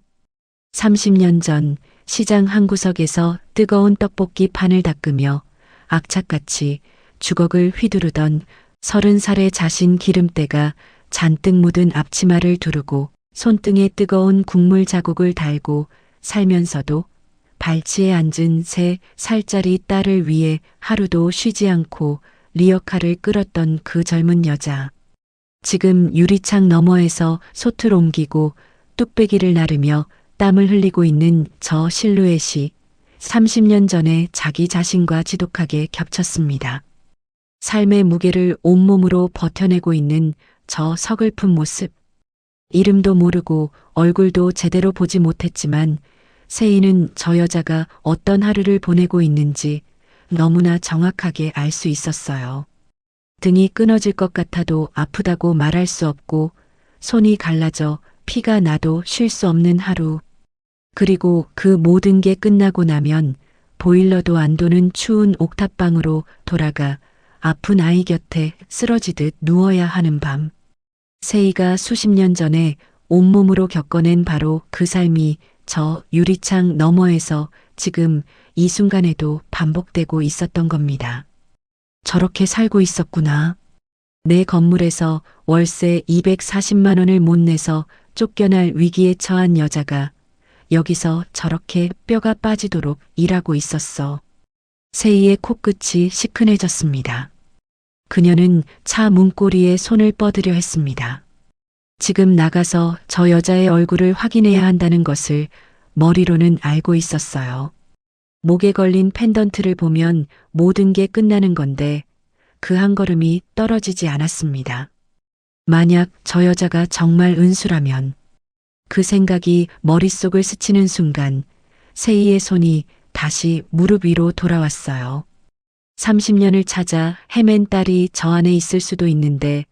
30년 전 시장 한 구석에서 뜨거운 떡볶이 판을 닦으며 악착같이 주걱을 휘두르던 30살의 자신 기름때가 잔뜩 묻은 앞치마를 두르고 손등에 뜨거운 국물 자국을 달고 살면서도 발치에 앉은 3살짜리 딸을 위해 하루도 쉬지 않고 리어카를 끌었던 그 젊은 여자. 지금 유리창 너머에서 솥을 옮기고 뚝배기를 나르며 땀을 흘리고 있는 저 실루엣이 30년 전에 자기 자신과 지독하게 겹쳤습니다. 삶의 무게를 온몸으로 버텨내고 있는 저 서글픈 모습. 이름도 모르고 얼굴도 제대로 보지 못했지만 세희는 저 여자가 어떤 하루를 보내고 있는지 너무나 정확하게 알 수 있었어요. 등이 끊어질 것 같아도 아프다고 말할 수 없고 손이 갈라져 피가 나도 쉴 수 없는 하루. 그리고 그 모든 게 끝나고 나면 보일러도 안 도는 추운 옥탑방으로 돌아가 아픈 아이 곁에 쓰러지듯 누워야 하는 밤. 세희가 수십 년 전에 온몸으로 겪어낸 바로 그 삶이 저 유리창 너머에서 지금 이 순간에도 반복되고 있었던 겁니다. 저렇게 살고 있었구나. 내 건물에서 월세 240만 원을 못 내서 쫓겨날 위기에 처한 여자가 여기서 저렇게 뼈가 빠지도록 일하고 있었어. 세희의 코끝이 시큰해졌습니다. 그녀는 차 문고리에 손을 뻗으려 했습니다. 지금 나가서 저 여자의 얼굴을 확인해야 한다는 것을 머리로는 알고 있었어요. 목에 걸린 펜던트를 보면 모든 게 끝나는 건데 그 한 걸음이 떨어지지 않았습니다. 만약 저 여자가 정말 은수라면 그 생각이 머릿속을 스치는 순간 세희의 손이 다시 무릎 위로 돌아왔어요. 30년을 찾아 헤맨 딸이 저 안에 있을 수도 있는데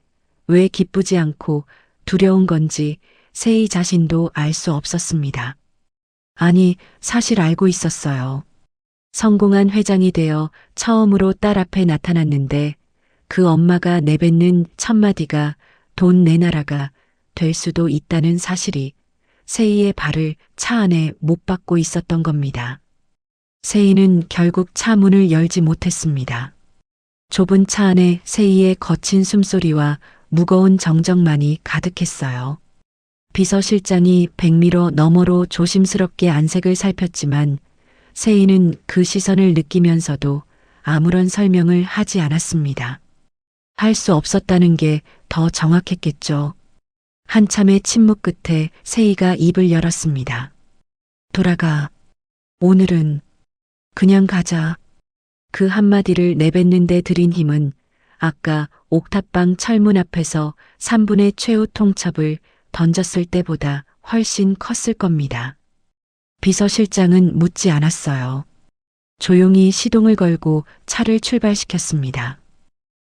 왜 기쁘지 않고 두려운 건지 세희 자신도 알 수 없었습니다. 아니, 사실 알고 있었어요. 성공한 회장이 되어 처음으로 딸 앞에 나타났는데 그 엄마가 내뱉는 첫마디가 돈 내놔라가 될 수도 있다는 사실이 세희의 발을 차 안에 못 박고 있었던 겁니다. 세희는 결국 차 문을 열지 못했습니다. 좁은 차 안에 세희의 거친 숨소리와 무거운 정적만이 가득했어요. 비서실장이 백미러 너머로 조심스럽게 안색을 살폈지만 세희는 그 시선을 느끼면서도 아무런 설명을 하지 않았습니다. 할 수 없었다는 게 더 정확했겠죠. 한참의 침묵 끝에 세희가 입을 열었습니다. 돌아가. 오늘은 그냥 가자. 그 한마디를 내뱉는데 들인 힘은 아까 옥탑방 철문 앞에서 3분의 최후 통첩을 던졌을 때보다 훨씬 컸을 겁니다. 비서실장은 묻지 않았어요. 조용히 시동을 걸고 차를 출발시켰습니다.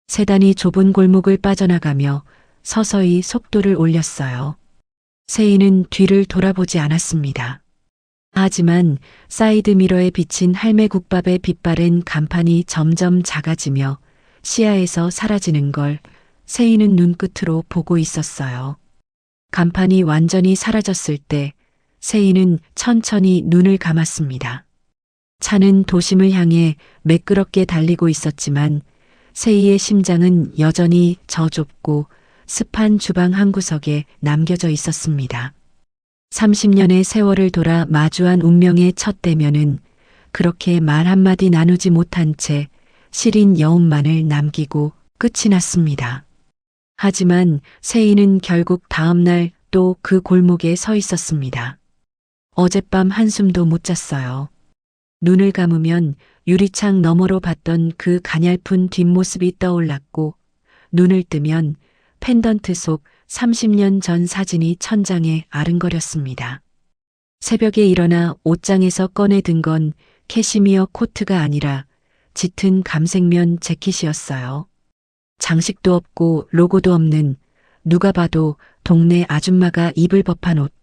세단이 좁은 골목을 빠져나가며 서서히 속도를 올렸어요. 세인은 뒤를 돌아보지 않았습니다. 하지만 사이드미러에 비친 할매국밥의 빛바랜 간판이 점점 작아지며 시야에서 사라지는 걸 세인은 눈끝으로 보고 있었어요. 간판이 완전히 사라졌을 때 세인은 천천히 눈을 감았습니다. 차는 도심을 향해 매끄럽게 달리고 있었지만 세이의 심장은 여전히 저 좁고 습한 주방 한 구석에 남겨져 있었습니다. 30년의 세월을 돌아 마주한 운명의 첫 대면은 그렇게 말 한마디 나누지 못한 채 시린 여운만을 남기고 끝이 났습니다. 하지만 세이는 결국 다음날 또 그 골목에 서 있었습니다. 어젯밤 한숨도 못 잤어요. 눈을 감으면 유리창 너머로 봤던 그 가냘픈 뒷모습이 떠올랐고 눈을 뜨면 펜던트 속 30년 전 사진이 천장에 아른거렸습니다. 새벽에 일어나 옷장에서 꺼내 든 건 캐시미어 코트가 아니라 짙은 감색면 재킷이었어요. 장식도 없고 로고도 없는 누가 봐도 동네 아줌마가 입을 법한 옷.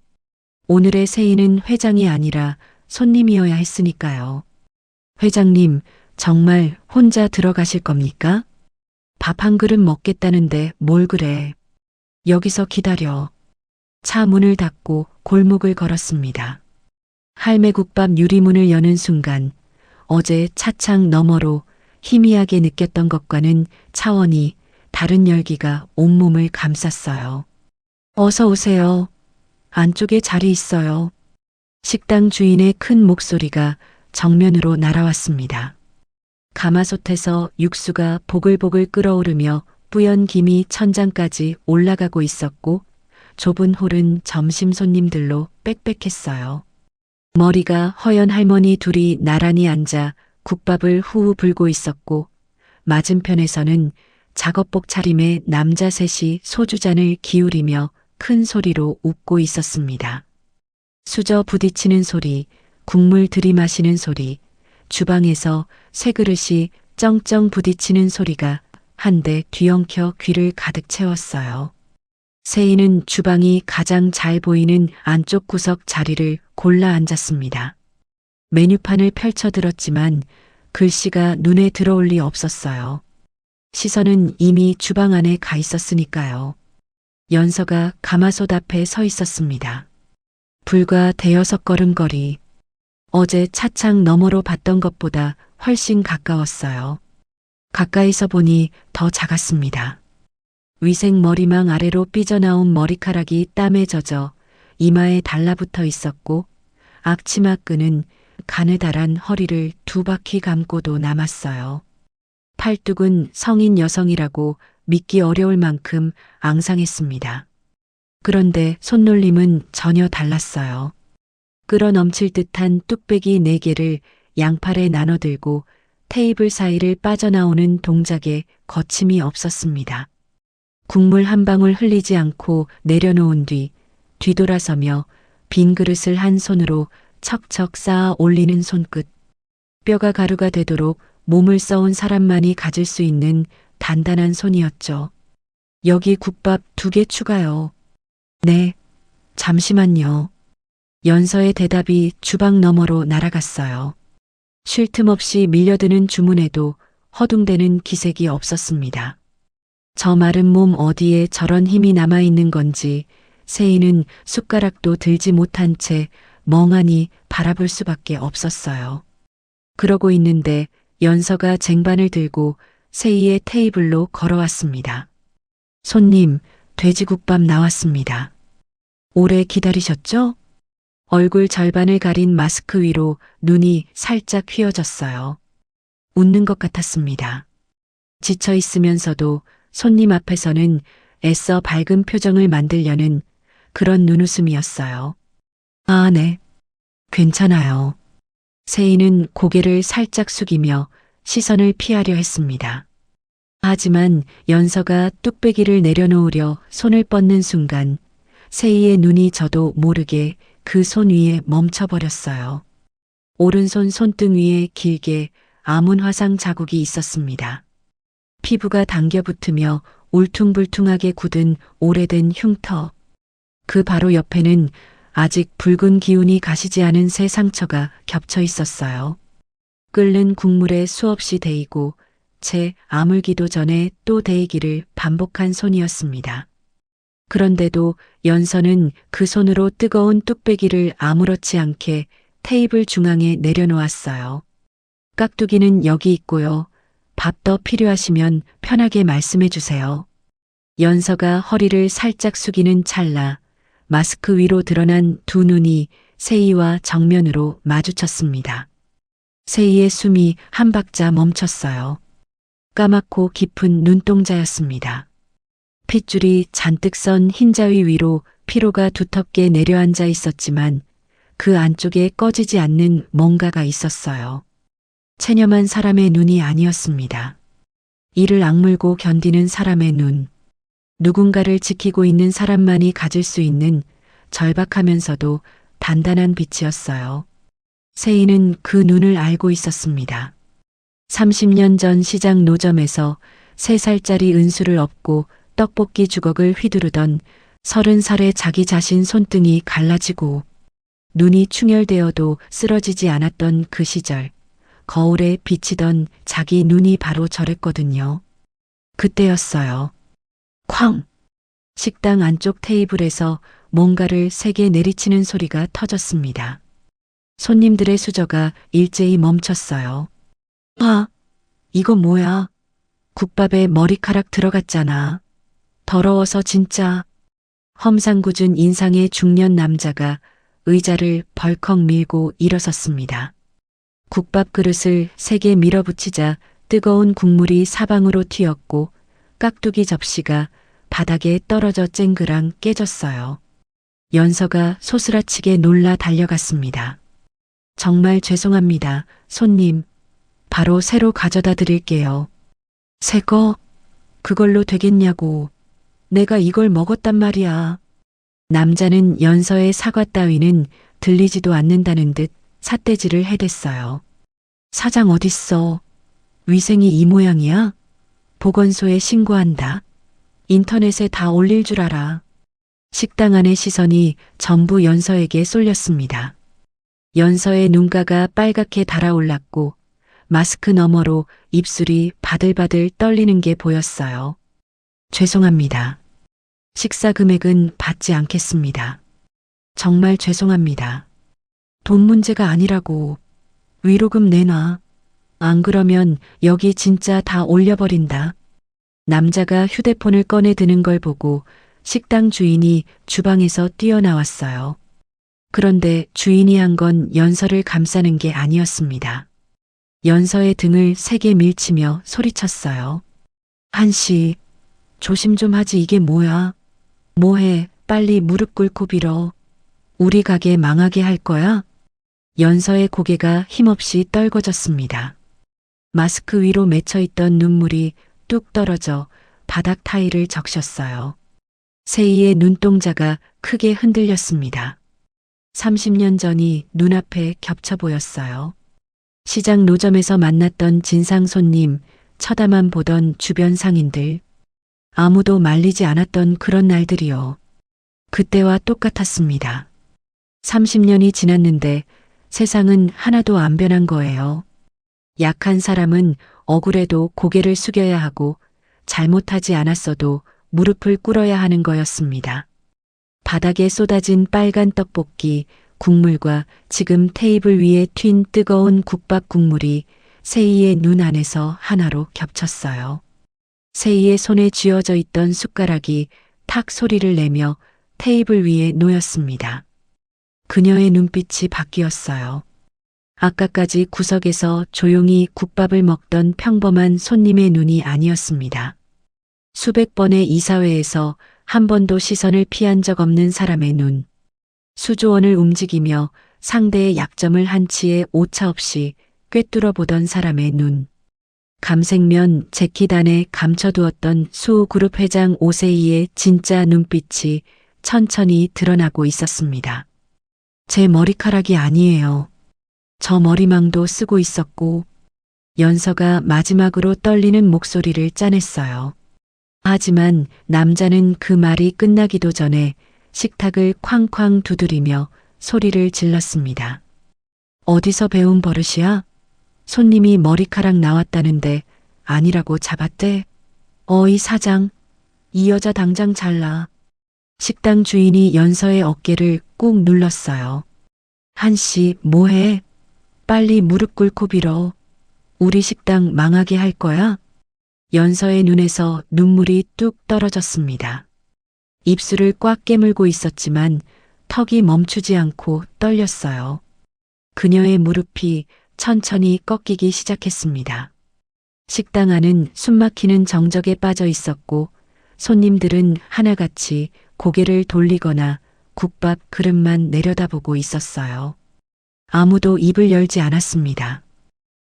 오늘의 세인은 회장이 아니라 손님이어야 했으니까요. 회장님, 정말 혼자 들어가실 겁니까? 밥 한 그릇 먹겠다는데 뭘 그래. 여기서 기다려. 차 문을 닫고 골목을 걸었습니다. 할매국밥 유리문을 여는 순간 어제 차창 너머로 희미하게 느꼈던 것과는 차원이 다른 열기가 온몸을 감쌌어요. 어서 오세요. 안쪽에 자리 있어요. 식당 주인의 큰 목소리가 정면으로 날아왔습니다. 가마솥에서 육수가 보글보글 끓어오르며 뿌연 김이 천장까지 올라가고 있었고 좁은 홀은 점심 손님들로 빽빽했어요. 머리가 허연 할머니 둘이 나란히 앉아 국밥을 후후 불고 있었고 맞은편에서는 작업복 차림의 남자 셋이 소주잔을 기울이며 큰 소리로 웃고 있었습니다. 수저 부딪히는 소리, 국물 들이마시는 소리, 주방에서 쇠 그릇이 쩡쩡 부딪히는 소리가 한데 뒤엉켜 귀를 가득 채웠어요. 세인은 주방이 가장 잘 보이는 안쪽 구석 자리를 골라 앉았습니다. 메뉴판을 펼쳐들었지만 글씨가 눈에 들어올 리 없었어요. 시선은 이미 주방 안에 가 있었으니까요. 연서가 가마솥 앞에 서 있었습니다. 불과 대여섯 걸음 거리. 어제 차창 너머로 봤던 것보다 훨씬 가까웠어요. 가까이서 보니 더 작았습니다. 위생 머리망 아래로 삐져나온 머리카락이 땀에 젖어 이마에 달라붙어 있었고 앞치마 끈은 가느다란 허리를 두 바퀴 감고도 남았어요. 팔뚝은 성인 여성이라고 믿기 어려울 만큼 앙상했습니다. 그런데 손놀림은 전혀 달랐어요. 끌어넘칠 듯한 뚝배기 4개를 양팔에 나눠들고 테이블 사이를 빠져나오는 동작에 거침이 없었습니다. 국물 한 방울 흘리지 않고 내려놓은 뒤 뒤돌아서며 빈 그릇을 한 손으로 척척 쌓아 올리는 손끝. 뼈가 가루가 되도록 몸을 써온 사람만이 가질 수 있는 단단한 손이었죠. 여기 국밥 2개 추가요. 네, 잠시만요. 연서의 대답이 주방 너머로 날아갔어요. 쉴 틈 없이 밀려드는 주문에도 허둥대는 기색이 없었습니다. 저 마른 몸 어디에 저런 힘이 남아있는 건지 세인은 숟가락도 들지 못한 채 멍하니 바라볼 수밖에 없었어요. 그러고 있는데 연서가 쟁반을 들고 세이의 테이블로 걸어왔습니다. 손님, 돼지국밥 나왔습니다. 오래 기다리셨죠? 얼굴 절반을 가린 마스크 위로 눈이 살짝 휘어졌어요. 웃는 것 같았습니다. 지쳐 있으면서도 손님 앞에서는 애써 밝은 표정을 만들려는 그런 눈웃음이었어요. 아, 네. 괜찮아요. 세이는 고개를 살짝 숙이며 시선을 피하려 했습니다. 하지만 연서가 뚝배기를 내려놓으려 손을 뻗는 순간 세희의 눈이 저도 모르게 그 손 위에 멈춰버렸어요. 오른손 손등 위에 길게 아문 화상 자국이 있었습니다. 피부가 당겨붙으며 울퉁불퉁하게 굳은 오래된 흉터. 그 바로 옆에는 아직 붉은 기운이 가시지 않은 새 상처가 겹쳐 있었어요. 끓는 국물에 수없이 데이고 채 아물기도 전에 또 데이기를 반복한 손이었습니다. 그런데도 연서는 그 손으로 뜨거운 뚝배기를 아무렇지 않게 테이블 중앙에 내려놓았어요. 깍두기는 여기 있고요. 밥 더 필요하시면 편하게 말씀해 주세요. 연서가 허리를 살짝 숙이는 찰나 마스크 위로 드러난 두 눈이 세희와 정면으로 마주쳤습니다. 세희의 숨이 한 박자 멈췄어요. 까맣고 깊은 눈동자였습니다. 핏줄이 잔뜩 선 흰자위 위로 피로가 두텁게 내려앉아 있었지만 그 안쪽에 꺼지지 않는 뭔가가 있었어요. 체념한 사람의 눈이 아니었습니다. 이를 악물고 견디는 사람의 눈. 누군가를 지키고 있는 사람만이 가질 수 있는 절박하면서도 단단한 빛이었어요. 세희는 그 눈을 알고 있었습니다. 30년 전 시장 노점에서 3살짜리 은수를 업고 떡볶이 주걱을 휘두르던 30살의 자기 자신 손등이 갈라지고 눈이 충혈되어도 쓰러지지 않았던 그 시절, 거울에 비치던 자기 눈이 바로 저랬거든요. 그때였어요. 쾅! 식당 안쪽 테이블에서 뭔가를 세게 내리치는 소리가 터졌습니다. 손님들의 수저가 일제히 멈췄어요. 아, 이거 뭐야? 국밥에 머리카락 들어갔잖아. 더러워서 진짜. 험상궂은 인상의 중년 남자가 의자를 벌컥 밀고 일어섰습니다. 국밥 그릇을 세게 밀어붙이자 뜨거운 국물이 사방으로 튀었고 깍두기 접시가 바닥에 떨어져 쨍그랑 깨졌어요. 연서가 소스라치게 놀라 달려갔습니다. 정말 죄송합니다, 손님. 바로 새로 가져다 드릴게요. 새 거? 그걸로 되겠냐고. 내가 이걸 먹었단 말이야. 남자는 연서의 사과 따위는 들리지도 않는다는 듯 삿대질을 해댔어요. 사장 어딨어? 위생이 이 모양이야? 보건소에 신고한다. 인터넷에 다 올릴 줄 알아. 식당 안의 시선이 전부 연서에게 쏠렸습니다. 연서의 눈가가 빨갛게 달아올랐고 마스크 너머로 입술이 바들바들 떨리는 게 보였어요. 죄송합니다. 식사 금액은 받지 않겠습니다. 정말 죄송합니다. 돈 문제가 아니라고. 위로금 내놔. 안 그러면 여기 진짜 다 올려버린다. 남자가 휴대폰을 꺼내 드는 걸 보고 식당 주인이 주방에서 뛰어나왔어요. 그런데 주인이 한 건 연서를 감싸는 게 아니었습니다. 연서의 등을 세게 밀치며 소리쳤어요. 한씨, 조심 좀 하지. 이게 뭐야? 뭐해? 빨리 무릎 꿇고 빌어. 우리 가게 망하게 할 거야? 연서의 고개가 힘없이 떨궈졌습니다. 마스크 위로 맺혀있던 눈물이 뚝 떨어져 바닥 타일을 적셨어요. 세희의 눈동자가 크게 흔들렸습니다. 30년 전이 눈앞에 겹쳐 보였어요. 시장 노점에서 만났던 진상 손님, 쳐다만 보던 주변 상인들. 아무도 말리지 않았던 그런 날들이요. 그때와 똑같았습니다. 30년이 지났는데 세상은 하나도 안 변한 거예요. 약한 사람은 억울해도 고개를 숙여야 하고 잘못하지 않았어도 무릎을 꿇어야 하는 거였습니다. 바닥에 쏟아진 빨간 떡볶이, 국물과 지금 테이블 위에 튄 뜨거운 국밥 국물이 세희의 눈 안에서 하나로 겹쳤어요. 세희의 손에 쥐어져 있던 숟가락이 탁 소리를 내며 테이블 위에 놓였습니다. 그녀의 눈빛이 바뀌었어요. 아까까지 구석에서 조용히 국밥을 먹던 평범한 손님의 눈이 아니었습니다. 수백 번의 이사회에서 한 번도 시선을 피한 적 없는 사람의 눈. 수조원을 움직이며 상대의 약점을 한치의 오차 없이 꿰뚫어 보던 사람의 눈. 감생면 재킷 안에 감춰두었던 수호그룹 회장 오세희의 진짜 눈빛이 천천히 드러나고 있었습니다. 제 머리카락이 아니에요. 저 머리망도 쓰고 있었고, 연서가 마지막으로 떨리는 목소리를 짜냈어요. 하지만 남자는 그 말이 끝나기도 전에 식탁을 쾅쾅 두드리며 소리를 질렀습니다. 어디서 배운 버릇이야? 손님이 머리카락 나왔다는데 아니라고 잡았대? 어이 사장, 이 여자 당장 잘라. 식당 주인이 연서의 어깨를 꾹 눌렀어요. 한씨, 뭐해? 빨리 무릎 꿇고 빌어. 우리 식당 망하게 할 거야? 연서의 눈에서 눈물이 뚝 떨어졌습니다. 입술을 꽉 깨물고 있었지만 턱이 멈추지 않고 떨렸어요. 그녀의 무릎이 천천히 꺾이기 시작했습니다. 식당 안은 숨막히는 정적에 빠져 있었고 손님들은 하나같이 고개를 돌리거나 국밥 그릇만 내려다보고 있었어요. 아무도 입을 열지 않았습니다.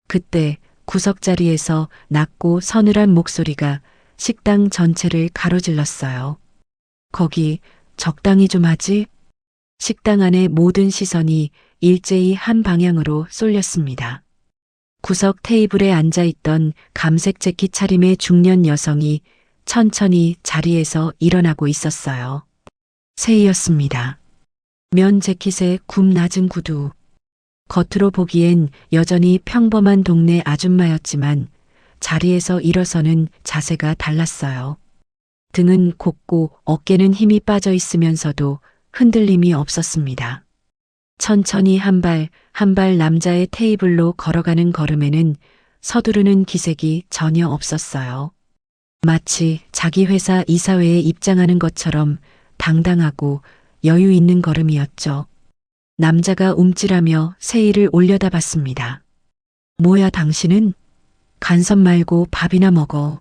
그때 구석자리에서 낮고 서늘한 목소리가 식당 전체를 가로질렀어요. 거기 적당히 좀 하지? 식당 안의 모든 시선이 일제히 한 방향으로 쏠렸습니다. 구석 테이블에 앉아있던 감색 재킷 차림의 중년 여성이 천천히 자리에서 일어나고 있었어요. 세이였습니다. 면 재킷에 굽 낮은 구두. 겉으로 보기엔 여전히 평범한 동네 아줌마였지만 자리에서 일어서는 자세가 달랐어요. 등은 곱고 어깨는 힘이 빠져 있으면서도 흔들림이 없었습니다. 천천히 한 발 한 발 남자의 테이블로 걸어가는 걸음에는 서두르는 기색이 전혀 없었어요. 마치 자기 회사 이사회에 입장하는 것처럼 당당하고 여유 있는 걸음이었죠. 남자가 움찔하며 세이를 올려다봤습니다. 뭐야 당신은? 간섭 말고 밥이나 먹어.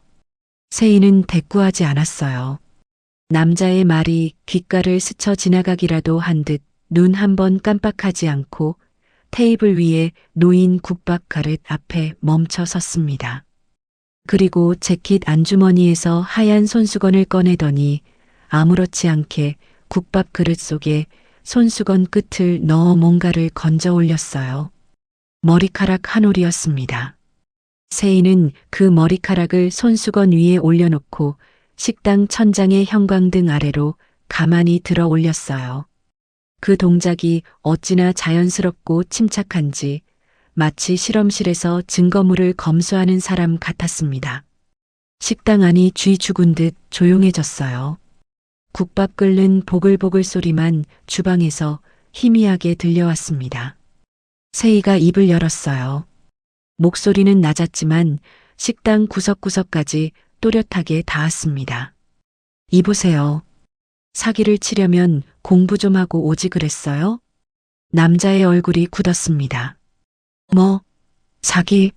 세이는 대꾸하지 않았어요. 남자의 말이 귓가를 스쳐 지나가기라도 한 듯 눈 한 번 깜빡하지 않고 테이블 위에 놓인 국밥 그릇 앞에 멈춰 섰습니다. 그리고 재킷 안주머니에서 하얀 손수건을 꺼내더니 아무렇지 않게 국밥 그릇 속에 손수건 끝을 넣어 뭔가를 건져 올렸어요. 머리카락 한 올이었습니다. 세이는 그 머리카락을 손수건 위에 올려놓고 식당 천장의 형광등 아래로 가만히 들어 올렸어요. 그 동작이 어찌나 자연스럽고 침착한지 마치 실험실에서 증거물을 검수하는 사람 같았습니다. 식당 안이 쥐 죽은 듯 조용해졌어요. 국밥 끓는 보글보글 소리만 주방에서 희미하게 들려왔습니다. 세이가 입을 열었어요. 목소리는 낮았지만 식당 구석구석까지 또렷하게 닿았습니다. 이보세요. 사기를 치려면 공부 좀 하고 오지 그랬어요? 남자의 얼굴이 굳었습니다. 뭐? 사기?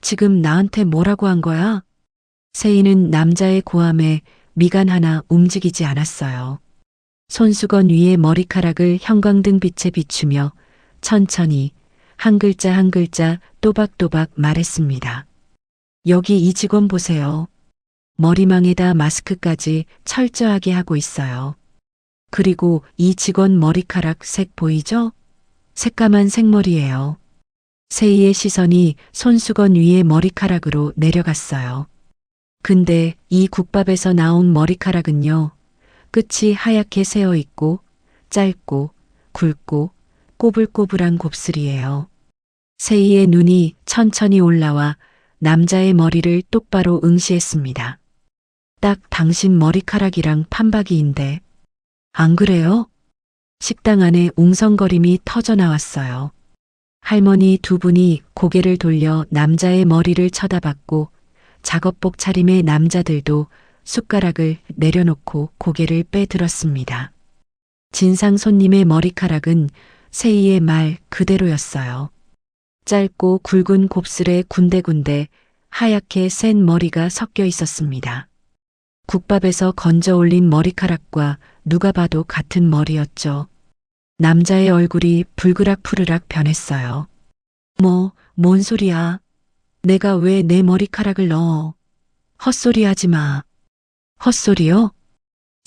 지금 나한테 뭐라고 한 거야? 세이는 남자의 고함에 미간 하나 움직이지 않았어요. 손수건 위에 머리카락을 형광등 빛에 비추며 천천히 한 글자 한 글자 또박또박 말했습니다. 여기 이 직원 보세요. 머리망에다 마스크까지 철저하게 하고 있어요. 그리고 이 직원 머리카락 색 보이죠? 새까만 생머리예요. 세이의 시선이 손수건 위의 머리카락으로 내려갔어요. 근데 이 국밥에서 나온 머리카락은요, 끝이 하얗게 새어 있고 짧고 굵고 꼬불꼬불한 곱슬이에요. 세이의 눈이 천천히 올라와 남자의 머리를 똑바로 응시했습니다. 딱 당신 머리카락이랑 판박이인데. 안 그래요? 식당 안에 웅성거림이 터져 나왔어요. 할머니 두 분이 고개를 돌려 남자의 머리를 쳐다봤고 작업복 차림의 남자들도 숟가락을 내려놓고 고개를 빼들었습니다. 진상 손님의 머리카락은 세이의 말 그대로였어요. 짧고 굵은 곱슬에 군데군데 하얗게 센 머리가 섞여 있었습니다. 국밥에서 건져 올린 머리카락과 누가 봐도 같은 머리였죠. 남자의 얼굴이 불그락푸르락 변했어요. 뭔 소리야? 내가 왜 내 머리카락을 넣어? 헛소리 하지 마. 헛소리요?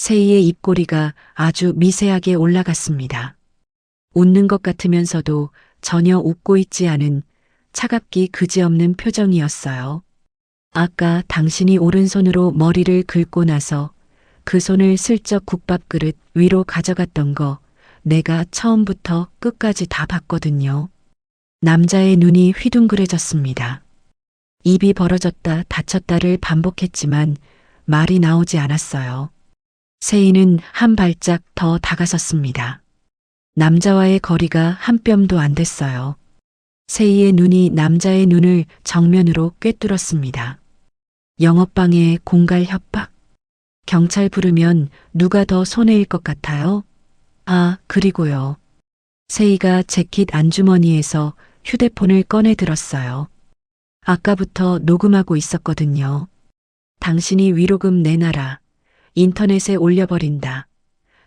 세희의 입꼬리가 아주 미세하게 올라갔습니다. 웃는 것 같으면서도 전혀 웃고 있지 않은 차갑기 그지없는 표정이었어요. 아까 당신이 오른손으로 머리를 긁고 나서 그 손을 슬쩍 국밥 그릇 위로 가져갔던 거 내가 처음부터 끝까지 다 봤거든요. 남자의 눈이 휘둥그레졌습니다. 입이 벌어졌다 닫혔다를 반복했지만 말이 나오지 않았어요. 세희는 한 발짝 더 다가섰습니다. 남자와의 거리가 한 뼘도 안 됐어요. 세희의 눈이 남자의 눈을 정면으로 꿰뚫었습니다. 영업방해 공갈 협박. 경찰 부르면 누가 더 손해일 것 같아요? 아, 그리고요. 세희가 재킷 안주머니에서 휴대폰을 꺼내 들었어요. 아까부터 녹음하고 있었거든요. 당신이 위로금 내놔라. 인터넷에 올려버린다.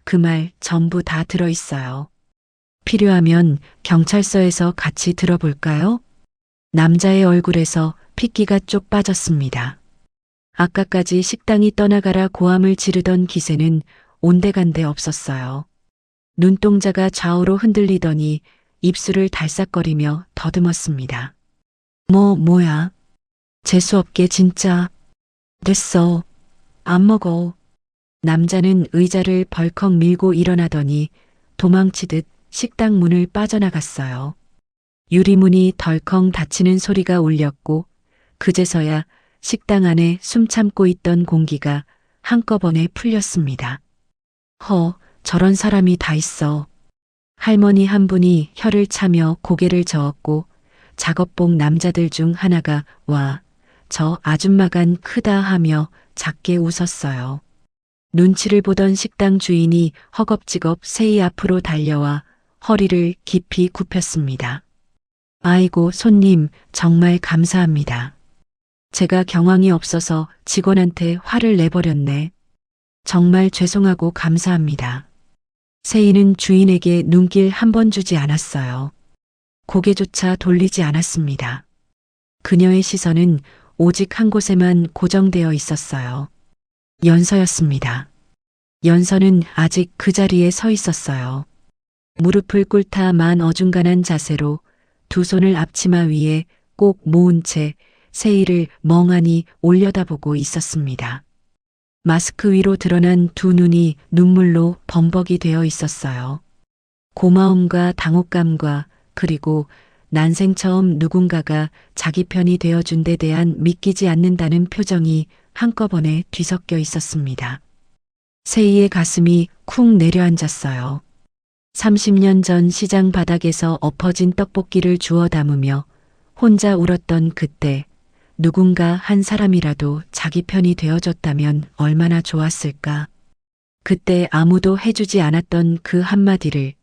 그 말 전부 다 들어있어요. 필요하면 경찰서에서 같이 들어볼까요? 남자의 얼굴에서 핏기가 쪽 빠졌습니다. 아까까지 식당이 떠나가라 고함을 지르던 기세는 온데간데 없었어요. 눈동자가 좌우로 흔들리더니 입술을 달싹거리며 더듬었습니다. 뭐야? 재수없게 진짜. 됐어. 안 먹어. 남자는 의자를 벌컥 밀고 일어나더니 도망치듯 식당 문을 빠져나갔어요. 유리문이 덜컹 닫히는 소리가 울렸고 그제서야 식당 안에 숨 참고 있던 공기가 한꺼번에 풀렸습니다. 저런 사람이 다 있어. 할머니 한 분이 혀를 차며 고개를 저었고 작업복 남자들 중 하나가 와, 저 아줌마간 크다 하며 작게 웃었어요. 눈치를 보던 식당 주인이 허겁지겁 세희 앞으로 달려와 허리를 깊이 굽혔습니다. 아이고, 손님, 정말 감사합니다. 제가 경황이 없어서 직원한테 화를 내버렸네. 정말 죄송하고 감사합니다. 세희는 주인에게 눈길 한 번 주지 않았어요. 고개조차 돌리지 않았습니다. 그녀의 시선은 오직 한 곳에만 고정되어 있었어요. 연서였습니다. 연서는 아직 그 자리에 서 있었어요. 무릎을 꿇다 만 어중간한 자세로 두 손을 앞치마 위에 꼭 모은 채 세희를 멍하니 올려다보고 있었습니다. 마스크 위로 드러난 두 눈이 눈물로 범벅이 되어 있었어요. 고마움과 당혹감과 그리고 난생 처음 누군가가 자기 편이 되어준 데 대한 믿기지 않는다는 표정이 한꺼번에 뒤섞여 있었습니다. 세희의 가슴이 쿵 내려앉았어요. 30년 전 시장 바닥에서 엎어진 떡볶이를 주워 담으며 혼자 울었던 그때 누군가 한 사람이라도 자기 편이 되어줬다면 얼마나 좋았을까. 그때 아무도 해주지 않았던 그 한마디를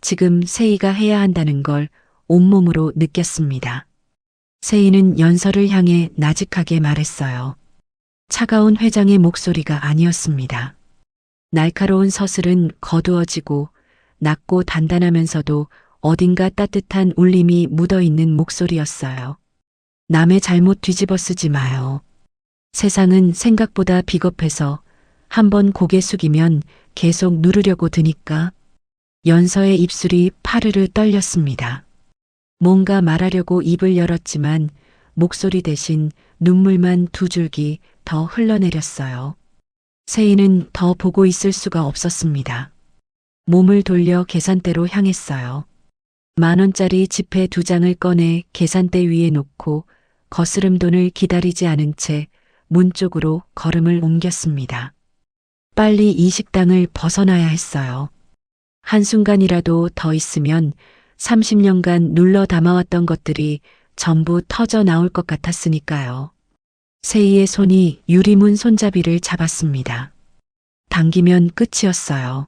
지금 세희가 해야 한다는 걸 온몸으로 느꼈습니다. 세희는 연서를 향해 나직하게 말했어요. 차가운 회장의 목소리가 아니었습니다. 날카로운 서슬은 거두어지고 낮고 단단하면서도 어딘가 따뜻한 울림이 묻어있는 목소리였어요. 남의 잘못 뒤집어 쓰지 마요. 세상은 생각보다 비겁해서 한번 고개 숙이면 계속 누르려고 드니까. 연서의 입술이 파르르 떨렸습니다. 뭔가 말하려고 입을 열었지만 목소리 대신 눈물만 두 줄기 더 흘러내렸어요. 세희는 더 보고 있을 수가 없었습니다. 몸을 돌려 계산대로 향했어요. 10,000원짜리 지폐 2장을 꺼내 계산대 위에 놓고 거스름 돈을 기다리지 않은 채 문 쪽으로 걸음을 옮겼습니다. 빨리 이 식당을 벗어나야 했어요. 한순간이라도 더 있으면 30년간 눌러 담아왔던 것들이 전부 터져 나올 것 같았으니까요. 세희의 손이 유리문 손잡이를 잡았습니다. 당기면 끝이었어요.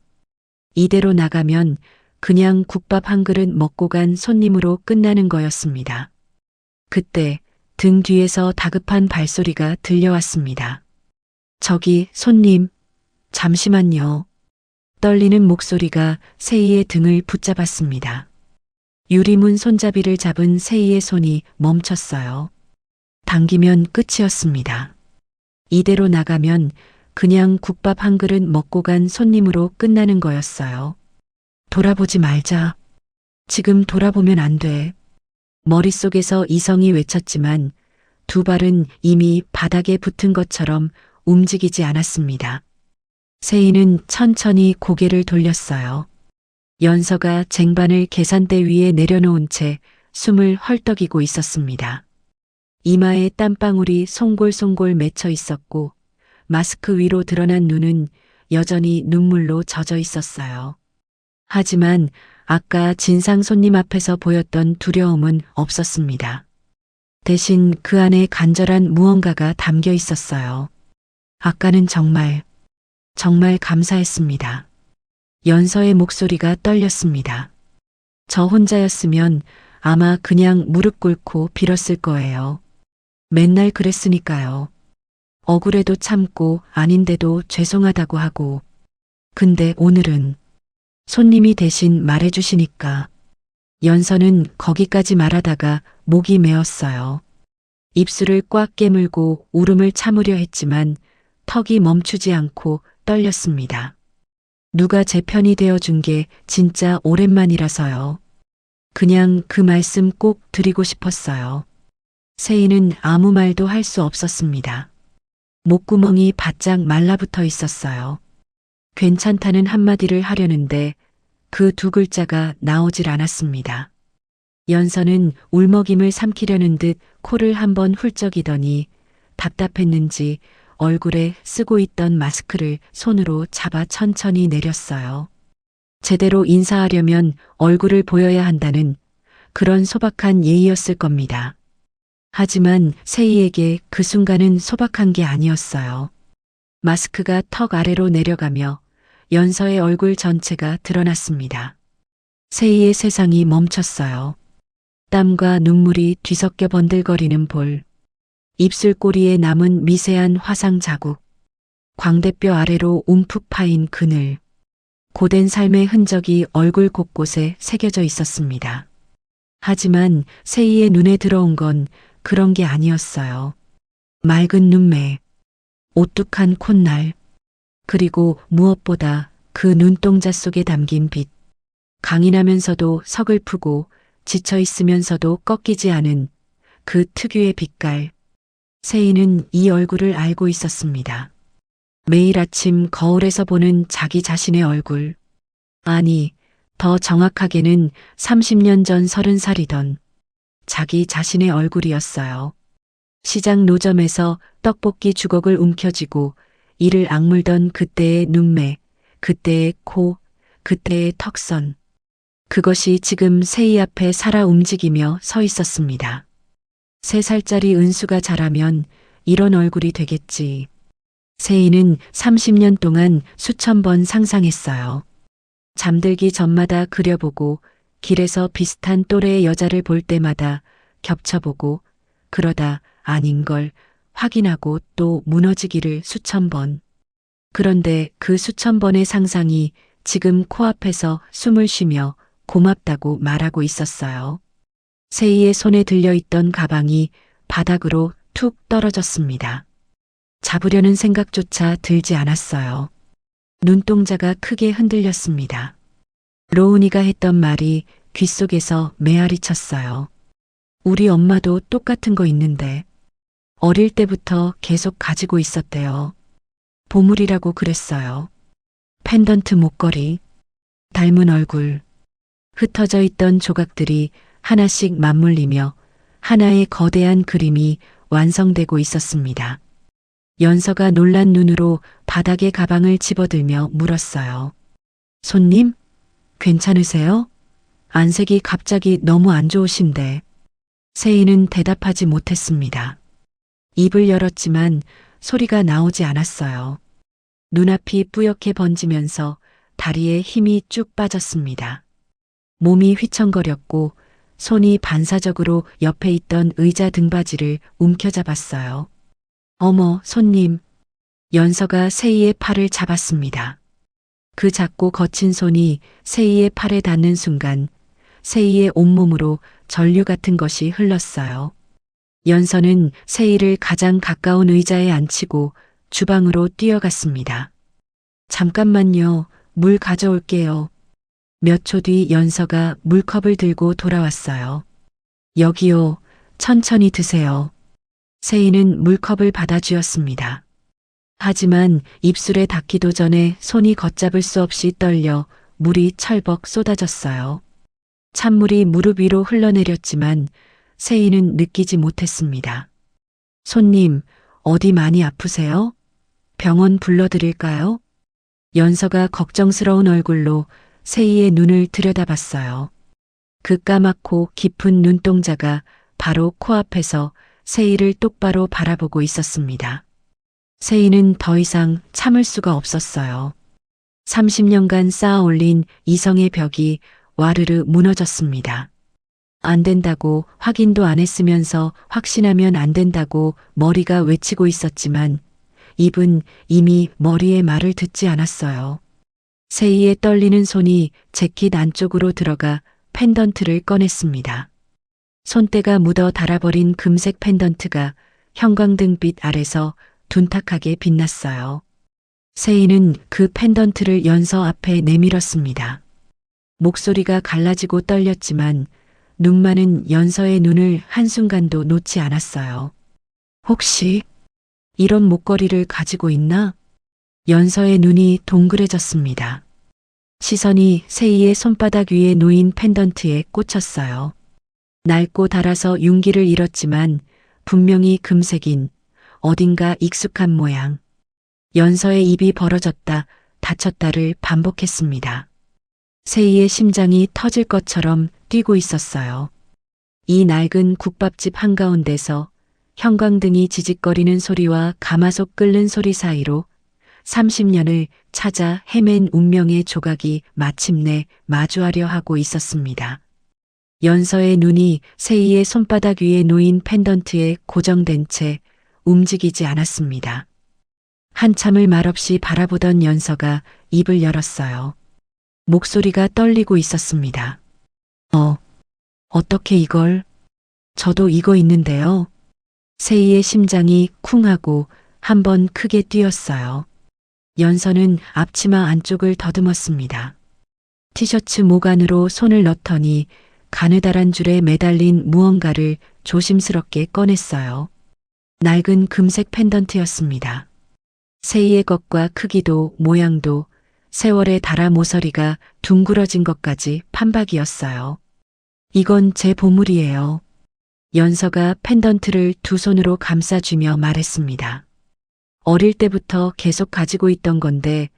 이대로 나가면 그냥 국밥 한 그릇 먹고 간 손님으로 끝나는 거였습니다. 그때 등 뒤에서 다급한 발소리가 들려왔습니다. 저기 손님, 잠시만요. 떨리는 목소리가 세희의 등을 붙잡았습니다. 유리문 손잡이를 잡은 세희의 손이 멈췄어요. 당기면 끝이었습니다. 이대로 나가면 그냥 국밥 한 그릇 먹고 간 손님으로 끝나는 거였어요. 돌아보지 말자. 지금 돌아보면 안 돼. 머릿속에서 이성이 외쳤지만 두 발은 이미 바닥에 붙은 것처럼 움직이지 않았습니다. 세희는 천천히 고개를 돌렸어요. 연서가 쟁반을 계산대 위에 내려놓은 채 숨을 헐떡이고 있었습니다. 이마에 땀방울이 송골송골 맺혀 있었고 마스크 위로 드러난 눈은 여전히 눈물로 젖어 있었어요. 하지만 아까 진상 손님 앞에서 보였던 두려움은 없었습니다. 대신 그 안에 간절한 무언가가 담겨 있었어요. 아까는 정말 감사했습니다. 연서의 목소리가 떨렸습니다. 저 혼자였으면 아마 그냥 무릎 꿇고 빌었을 거예요. 맨날 그랬으니까요. 억울해도 참고 아닌데도 죄송하다고 하고. 근데 오늘은 손님이 대신 말해주시니까. 연서는 거기까지 말하다가 목이 메었어요. 입술을 꽉 깨물고 울음을 참으려 했지만 턱이 멈추지 않고 떨렸습니다. 누가 제 편이 되어준 게 진짜 오랜만이라서요. 그냥 그 말씀 꼭 드리고 싶었어요. 세희는 아무 말도 할 수 없었습니다. 목구멍이 바짝 말라붙어 있었어요. 괜찮다는 한마디를 하려는데 그 두 글자가 나오질 않았습니다. 연서는 울먹임을 삼키려는 듯 코를 한번 훌쩍이더니 답답했는지 얼굴에 쓰고 있던 마스크를 손으로 잡아 천천히 내렸어요. 제대로 인사하려면 얼굴을 보여야 한다는 그런 소박한 예의였을 겁니다. 하지만 세희에게 그 순간은 소박한 게 아니었어요. 마스크가 턱 아래로 내려가며 연서의 얼굴 전체가 드러났습니다. 세희의 세상이 멈췄어요. 땀과 눈물이 뒤섞여 번들거리는 볼, 입술꼬리에 남은 미세한 화상 자국, 광대뼈 아래로 움푹 파인 그늘, 고된 삶의 흔적이 얼굴 곳곳에 새겨져 있었습니다. 하지만 세희의 눈에 들어온 건 그런 게 아니었어요. 맑은 눈매, 오뚝한 콧날, 그리고 무엇보다 그 눈동자 속에 담긴 빛, 강인하면서도 서글프고 지쳐 있으면서도 꺾이지 않은 그 특유의 빛깔. 세희는 이 얼굴을 알고 있었습니다. 매일 아침 거울에서 보는 자기 자신의 얼굴. 아니, 더 정확하게는 30년 전 30살이던 자기 자신의 얼굴이었어요. 시장 노점에서 떡볶이 주걱을 움켜쥐고 이를 악물던 그때의 눈매, 그때의 코, 그때의 턱선. 그것이 지금 세희 앞에 살아 움직이며 서 있었습니다. 3살짜리 은수가 자라면 이런 얼굴이 되겠지. 세희는 30년 동안 수천 번 상상했어요. 잠들기 전마다 그려보고 길에서 비슷한 또래의 여자를 볼 때마다 겹쳐보고 그러다 아닌 걸 확인하고 또 무너지기를 수천 번. 그런데 그 수천 번의 상상이 지금 코앞에서 숨을 쉬며 고맙다고 말하고 있었어요. 세희의 손에 들려있던 가방이 바닥으로 툭 떨어졌습니다. 잡으려는 생각조차 들지 않았어요. 눈동자가 크게 흔들렸습니다. 로운이가 했던 말이 귓속에서 메아리 쳤어요. 우리 엄마도 똑같은 거 있는데 어릴 때부터 계속 가지고 있었대요. 보물이라고 그랬어요. 펜던트 목걸이, 닮은 얼굴, 흩어져 있던 조각들이 하나씩 맞물리며 하나의 거대한 그림이 완성되고 있었습니다. 연서가 놀란 눈으로 바닥에 가방을 집어들며 물었어요. 손님? 괜찮으세요? 안색이 갑자기 너무 안 좋으신데. 세희는 대답하지 못했습니다. 입을 열었지만 소리가 나오지 않았어요. 눈앞이 뿌옇게 번지면서 다리에 힘이 쭉 빠졌습니다. 몸이 휘청거렸고 손이 반사적으로 옆에 있던 의자 등받이를 움켜잡았어요. 어머, 손님. 연서가 세희의 팔을 잡았습니다. 그 작고 거친 손이 세희의 팔에 닿는 순간 세희의 온몸으로 전류 같은 것이 흘렀어요. 연서는 세희를 가장 가까운 의자에 앉히고 주방으로 뛰어갔습니다. 잠깐만요. 물 가져올게요. 몇 초 뒤 연서가 물컵을 들고 돌아왔어요. 여기요. 천천히 드세요. 세희는 물컵을 받아주었습니다. 하지만 입술에 닿기도 전에 손이 걷잡을 수 없이 떨려 물이 철벅 쏟아졌어요. 찬물이 무릎 위로 흘러내렸지만 세희는 느끼지 못했습니다. 손님, 어디 많이 아프세요? 병원 불러드릴까요? 연서가 걱정스러운 얼굴로 세희의 눈을 들여다봤어요. 그 까맣고 깊은 눈동자가 바로 코앞에서 세희를 똑바로 바라보고 있었습니다. 세희는 더 이상 참을 수가 없었어요. 30년간 쌓아 올린 이성의 벽이 와르르 무너졌습니다. 안 된다고 확인도 안 했으면서 확신하면 안 된다고 머리가 외치고 있었지만 입은 이미 머리의 말을 듣지 않았어요. 세희의 떨리는 손이 재킷 안쪽으로 들어가 펜던트를 꺼냈습니다. 손때가 묻어 닳아버린 금색 펜던트가 형광등빛 아래서 둔탁하게 빛났어요. 세희는 그 펜던트를 연서 앞에 내밀었습니다. 목소리가 갈라지고 떨렸지만 눈 많은 연서의 눈을 한순간도 놓지 않았어요. 혹시 이런 목걸이를 가지고 있나? 연서의 눈이 동그래졌습니다. 시선이 세희의 손바닥 위에 놓인 펜던트에 꽂혔어요. 낡고 닳아서 윤기를 잃었지만 분명히 금색인 어딘가 익숙한 모양. 연서의 입이 벌어졌다 닫혔다를 반복했습니다. 세희의 심장이 터질 것처럼 뛰고 있었어요. 이 낡은 국밥집 한가운데서 형광등이 지직거리는 소리와 가마솥 끓는 소리 사이로 30년을 찾아 헤맨 운명의 조각이 마침내 마주하려 하고 있었습니다. 연서의 눈이 세희의 손바닥 위에 놓인 펜던트에 고정된 채 움직이지 않았습니다. 한참을 말없이 바라보던 연서가 입을 열었어요. 목소리가 떨리고 있었습니다. 어떻게 이걸? 저도 이거 있는데요. 세희의 심장이 쿵 하고 한번 크게 뛰었어요. 연서는 앞치마 안쪽을 더듬었습니다. 티셔츠 모간으로 손을 넣더니 가느다란 줄에 매달린 무언가를 조심스럽게 꺼냈어요. 낡은 금색 펜던트였습니다. 세희의 것과 크기도 모양도 세월의 달아 모서리가 둥그러진 것까지 판박이었어요. 이건 제 보물이에요. 연서가 펜던트를 두 손으로 감싸주며 말했습니다. 어릴 때부터 계속 가지고 있던 건데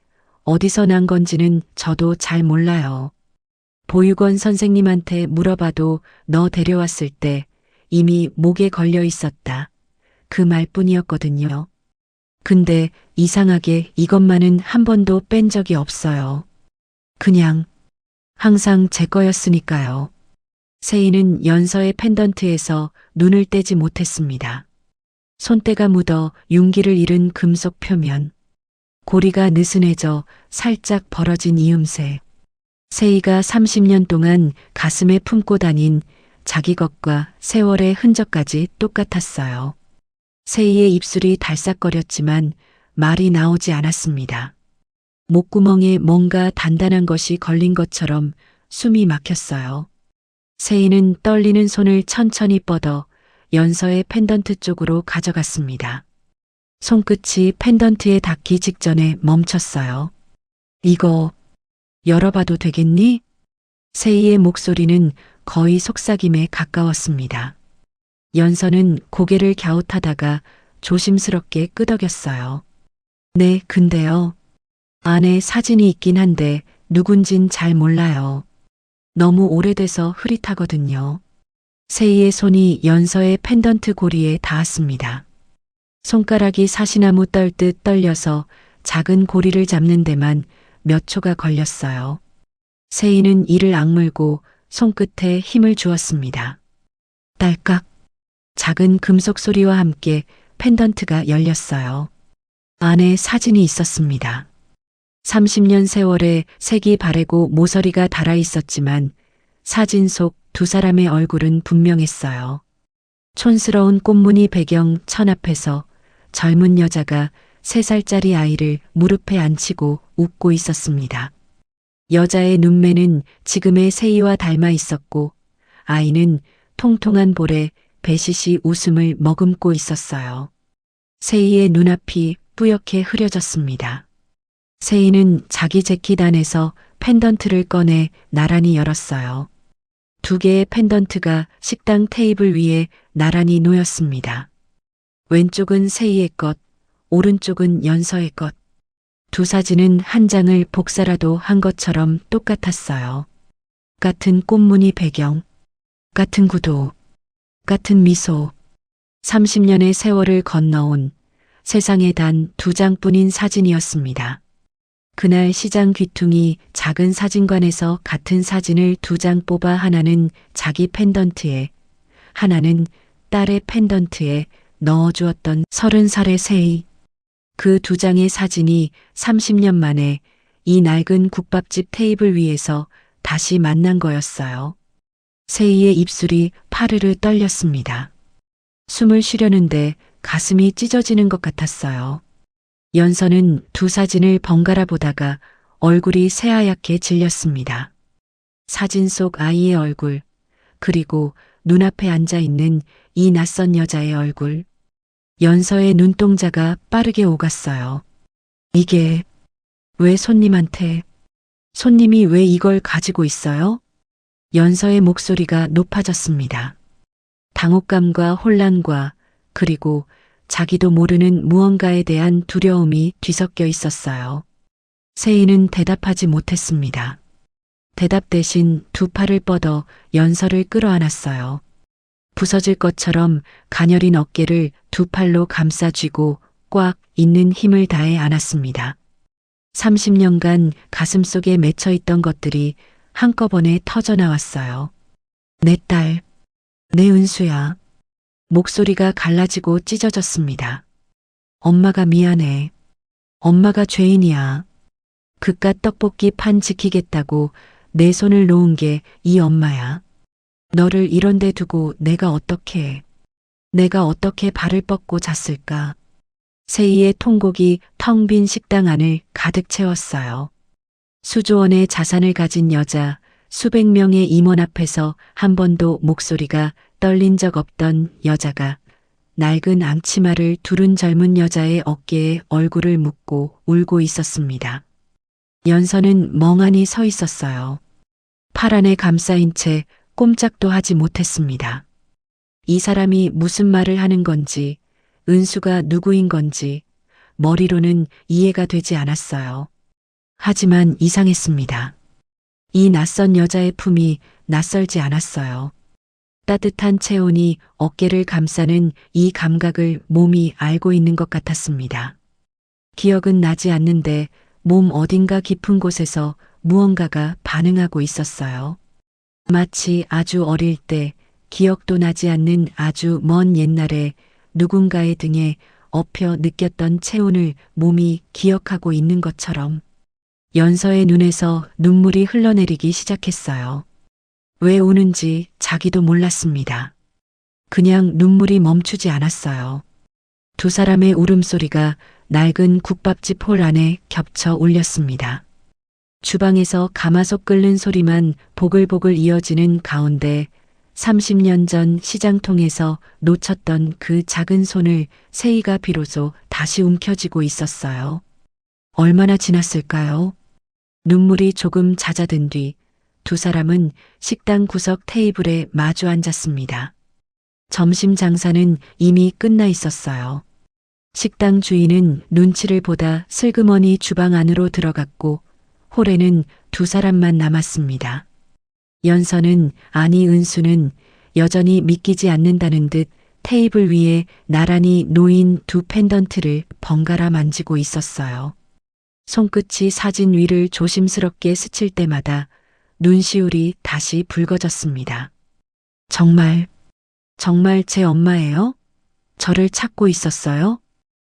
어디서 난 건지는 저도 잘 몰라요. 보육원 선생님한테 물어봐도 너 데려왔을 때 이미 목에 걸려 있었다. 그 말뿐이었거든요. 근데 이상하게 이것만은 한 번도 뺀 적이 없어요. 그냥 항상 제 거였으니까요. 세희는 연서의 펜던트에서 눈을 떼지 못했습니다. 손때가 묻어 윤기를 잃은 금속 표면, 고리가 느슨해져 살짝 벌어진 이음새. 세희가 30년 동안 가슴에 품고 다닌 자기 것과 세월의 흔적까지 똑같았어요. 세희의 입술이 달싹거렸지만 말이 나오지 않았습니다. 목구멍에 뭔가 단단한 것이 걸린 것처럼 숨이 막혔어요. 세희는 떨리는 손을 천천히 뻗어 연서의 펜던트 쪽으로 가져갔습니다. 손끝이 펜던트에 닿기 직전에 멈췄어요. 이거 열어봐도 되겠니? 세희의 목소리는 거의 속삭임에 가까웠습니다. 연서는 고개를 갸웃하다가 조심스럽게 끄덕였어요. 네, 근데요. 안에 사진이 있긴 한데 누군진 잘 몰라요. 너무 오래돼서 흐릿하거든요. 세희의 손이 연서의 펜던트 고리에 닿았습니다. 손가락이 사시나무 떨듯 떨려서 작은 고리를 잡는 데만 몇 초가 걸렸어요. 세희는 이를 악물고 손끝에 힘을 주었습니다. 딸깍. 작은 금속 소리와 함께 펜던트가 열렸어요. 안에 사진이 있었습니다. 30년 세월에 색이 바래고 모서리가 닳아 있었지만 사진 속 두 사람의 얼굴은 분명했어요. 촌스러운 꽃무늬 배경 천 앞에서 젊은 여자가 3살짜리 아이를 무릎에 앉히고 웃고 있었습니다. 여자의 눈매는 지금의 세희와 닮아 있었고 아이는 통통한 볼에 배시시 웃음을 머금고 있었어요. 세희의 눈앞이 뿌옇게 흐려졌습니다. 세희는 자기 재킷 안에서 펜던트를 꺼내 나란히 열었어요. 2개의 펜던트가 식당 테이블 위에 나란히 놓였습니다. 왼쪽은 세희의 것, 오른쪽은 연서의 것. 2 사진은 한 장을 복사라도 한 것처럼 똑같았어요. 같은 꽃무늬 배경, 같은 구도, 같은 미소. 30년의 세월을 건너온 세상에 단 2장뿐인 사진이었습니다. 그날 시장 귀퉁이 작은 사진관에서 같은 사진을 2장 뽑아 하나는 자기 펜던트에, 하나는 딸의 펜던트에 넣어주었던 30살의 세희. 그 2장의 사진이 30년 만에 이 낡은 국밥집 테이블 위에서 다시 만난 거였어요. 세희의 입술이 파르르 떨렸습니다. 숨을 쉬려는데 가슴이 찢어지는 것 같았어요. 연서는 2 사진을 번갈아 보다가 얼굴이 새하얗게 질렸습니다. 사진 속 아이의 얼굴, 그리고 눈앞에 앉아 있는 이 낯선 여자의 얼굴. 연서의 눈동자가 빠르게 오갔어요. 이게 왜 손님이 왜 이걸 가지고 있어요? 연서의 목소리가 높아졌습니다. 당혹감과 혼란과 그리고 자기도 모르는 무언가에 대한 두려움이 뒤섞여 있었어요. 세희는 대답하지 못했습니다. 대답 대신 2 팔을 뻗어 연서를 끌어안았어요. 부서질 것처럼 가녀린 어깨를 2 팔로 감싸 쥐고 꽉 있는 힘을 다해 안았습니다. 30년간 가슴속에 맺혀 있던 것들이 한꺼번에 터져나왔어요. 내 딸, 내 은수야. 목소리가 갈라지고 찢어졌습니다. 엄마가 미안해. 엄마가 죄인이야. 그깟 떡볶이 판 지키겠다고 내 손을 놓은 게 이 엄마야. 너를 이런 데 두고 내가 어떻게 발을 뻗고 잤을까. 세희의 통곡이 텅 빈 식당 안을 가득 채웠어요. 수조원의 자산을 가진 여자, 수백 명의 임원 앞에서 한 번도 목소리가 떨린 적 없던 여자가 낡은 앙치마를 두른 젊은 여자의 어깨에 얼굴을 묻고 울고 있었습니다. 연서는 멍하니 서 있었어요. 팔 안에 감싸인 채 꼼짝도 하지 못했습니다. 이 사람이 무슨 말을 하는 건지, 은수가 누구인 건지 머리로는 이해가 되지 않았어요. 하지만 이상했습니다. 이 낯선 여자의 품이 낯설지 않았어요. 따뜻한 체온이 어깨를 감싸는 이 감각을 몸이 알고 있는 것 같았습니다. 기억은 나지 않는데 몸 어딘가 깊은 곳에서 무언가가 반응하고 있었어요. 마치 아주 어릴 때 기억도 나지 않는 아주 먼 옛날에 누군가의 등에 엎여 느꼈던 체온을 몸이 기억하고 있는 것처럼. 연서의 눈에서 눈물이 흘러내리기 시작했어요. 왜 우는지 자기도 몰랐습니다. 그냥 눈물이 멈추지 않았어요. 2 사람의 울음소리가 낡은 국밥집 홀 안에 겹쳐 울렸습니다. 주방에서 가마솥 끓는 소리만 보글보글 이어지는 가운데 30년 전 시장통에서 놓쳤던 그 작은 손을 세희가 비로소 다시 움켜쥐고 있었어요. 얼마나 지났을까요? 눈물이 조금 잦아든 뒤 2 사람은 식당 구석 테이블에 마주 앉았습니다. 점심 장사는 이미 끝나 있었어요. 식당 주인은 눈치를 보다 슬그머니 주방 안으로 들어갔고 홀에는 2 사람만 남았습니다. 연서는, 아니 은수는 여전히 믿기지 않는다는 듯 테이블 위에 나란히 놓인 2 펜던트를 번갈아 만지고 있었어요. 손끝이 사진 위를 조심스럽게 스칠 때마다 눈시울이 다시 붉어졌습니다. 정말 제 엄마예요? 저를 찾고 있었어요?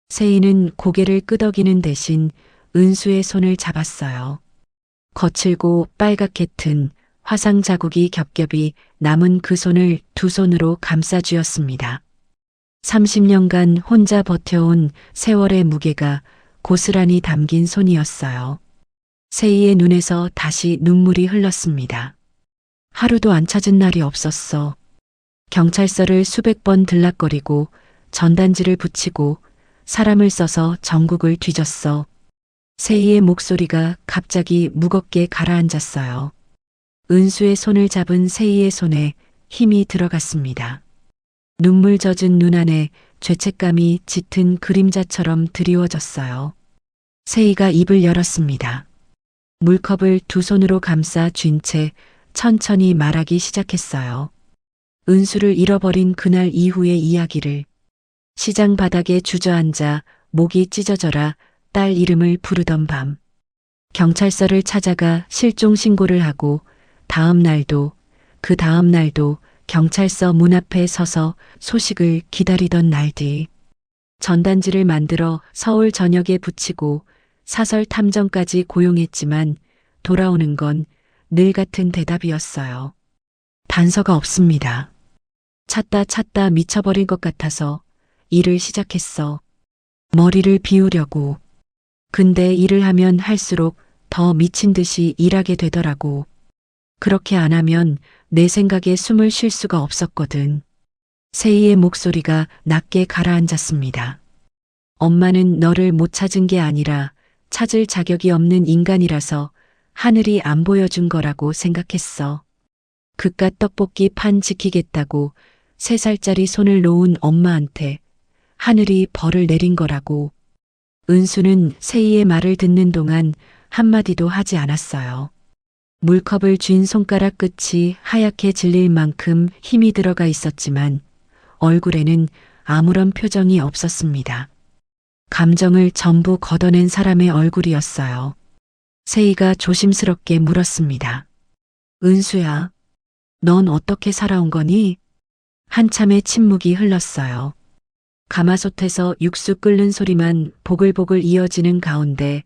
세희는 고개를 끄덕이는 대신 은수의 손을 잡았어요. 거칠고 빨갛게 튼 화상 자국이 겹겹이 남은 그 손을 2 손으로 감싸 쥐었습니다. 30년간 혼자 버텨온 세월의 무게가 고스란히 담긴 손이었어요. 세희의 눈에서 다시 눈물이 흘렀습니다. 하루도 안 찾은 날이 없었어. 경찰서를 수백 번 들락거리고 전단지를 붙이고 사람을 써서 전국을 뒤졌어. 세희의 목소리가 갑자기 무겁게 가라앉았어요. 은수의 손을 잡은 세희의 손에 힘이 들어갔습니다. 눈물 젖은 눈 안에 죄책감이 짙은 그림자처럼 드리워졌어요. 세희가 입을 열었습니다. 물컵을 두 손으로 감싸 쥔 채 천천히 말하기 시작했어요. 은수를 잃어버린 그날 이후의 이야기를. 시장 바닥에 주저앉아 목이 찢어져라 딸 이름을 부르던 밤. 경찰서를 찾아가 실종 신고를 하고 다음 날도 그 다음 날도 경찰서 문 앞에 서서 소식을 기다리던 날들. 전단지를 만들어 서울 전역에 붙이고 사설 탐정까지 고용했지만 돌아오는 건 늘 같은 대답이었어요. 단서가 없습니다. 찾다 미쳐버린 것 같아서 일을 시작했어. 머리를 비우려고. 근데 일을 하면 할수록 더 미친 듯이 일하게 되더라고. 그렇게 안 하면 내 생각에 숨을 쉴 수가 없었거든. 세희의 목소리가 낮게 가라앉았습니다. 엄마는 너를 못 찾은 게 아니라 찾을 자격이 없는 인간이라서 하늘이 안 보여준 거라고 생각했어. 그깟 떡볶이 판 지키겠다고 3살짜리 손을 놓은 엄마한테 하늘이 벌을 내린 거라고. 은수는 세희의 말을 듣는 동안 한마디도 하지 않았어요. 물컵을 쥔 손가락 끝이 하얗게 질릴 만큼 힘이 들어가 있었지만 얼굴에는 아무런 표정이 없었습니다. 감정을 전부 걷어낸 사람의 얼굴이었어요. 세희가 조심스럽게 물었습니다. 은수야, 넌 어떻게 살아온 거니? 한참의 침묵이 흘렀어요. 가마솥에서 육수 끓는 소리만 보글보글 이어지는 가운데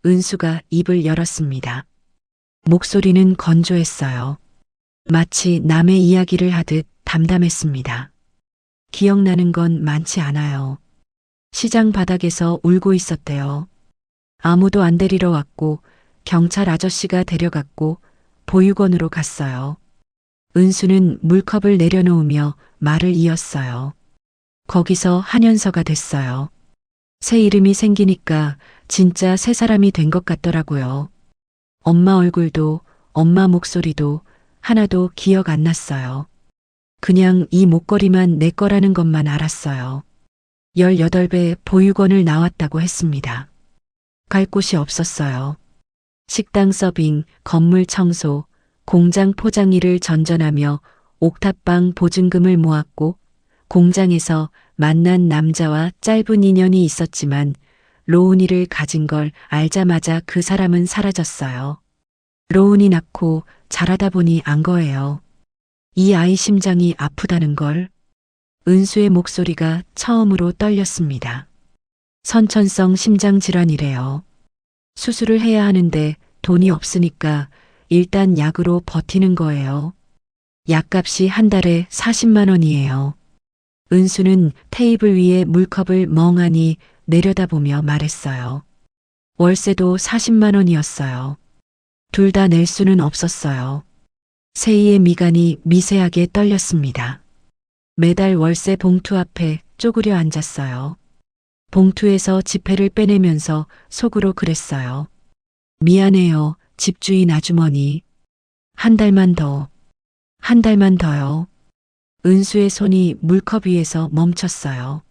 은수가 입을 열었습니다. 목소리는 건조했어요. 마치 남의 이야기를 하듯 담담했습니다. 기억나는 건 많지 않아요. 시장 바닥에서 울고 있었대요. 아무도 안 데리러 왔고 경찰 아저씨가 데려갔고 보육원으로 갔어요. 은수는 물컵을 내려놓으며 말을 이었어요. 거기서 한연서가 됐어요. 새 이름이 생기니까 진짜 새 사람이 된 것 같더라고요. 엄마 얼굴도 엄마 목소리도 하나도 기억 안 났어요. 그냥 이 목걸이만 내 거라는 것만 알았어요. 18배 보육원을 나왔다고 했습니다. 갈 곳이 없었어요. 식당 서빙, 건물 청소, 공장 포장 일을 전전하며 옥탑방 보증금을 모았고 공장에서 만난 남자와 짧은 인연이 있었지만 로운이를 가진 걸 알자마자 그 사람은 사라졌어요. 로운이 낳고 자라다 보니 안 거예요. 이 아이 심장이 아프다는 걸. 은수의 목소리가 처음으로 떨렸습니다. 선천성 심장 질환이래요. 수술을 해야 하는데 돈이 없으니까 일단 약으로 버티는 거예요. 약값이 한 달에 40만 원이에요. 은수는 테이블 위에 물컵을 멍하니 내려다보며 말했어요. 월세도 40만 원이었어요. 둘 다 낼 수는 없었어요. 세희의 미간이 미세하게 떨렸습니다. 매달 월세 봉투 앞에 쪼그려 앉았어요. 봉투에서 지폐를 빼내면서 속으로 그랬어요. 미안해요, 집주인 아주머니. 한 달만 더. 한 달만 더요. 은수의 손이 물컵 위에서 멈췄어요.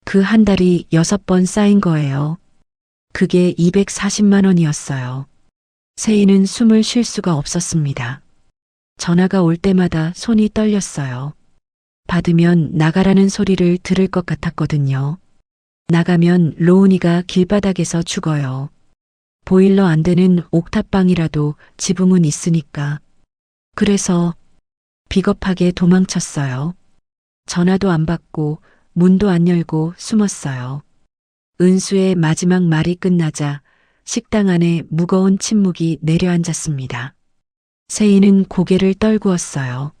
그 한 달이 6번 쌓인 거예요. 그게 240만 원이었어요. 세희는 숨을 쉴 수가 없었습니다. 전화가 올 때마다 손이 떨렸어요. 받으면 나가라는 소리를 들을 것 같았거든요. 나가면 로운이가 길바닥에서 죽어요. 보일러 안 되는 옥탑방이라도 지붕은 있으니까. 그래서 비겁하게 도망쳤어요. 전화도 안 받고 문도 안 열고 숨었어요. 은수의 마지막 말이 끝나자 식당 안에 무거운 침묵이 내려앉았습니다. 세희는 고개를 떨구었어요.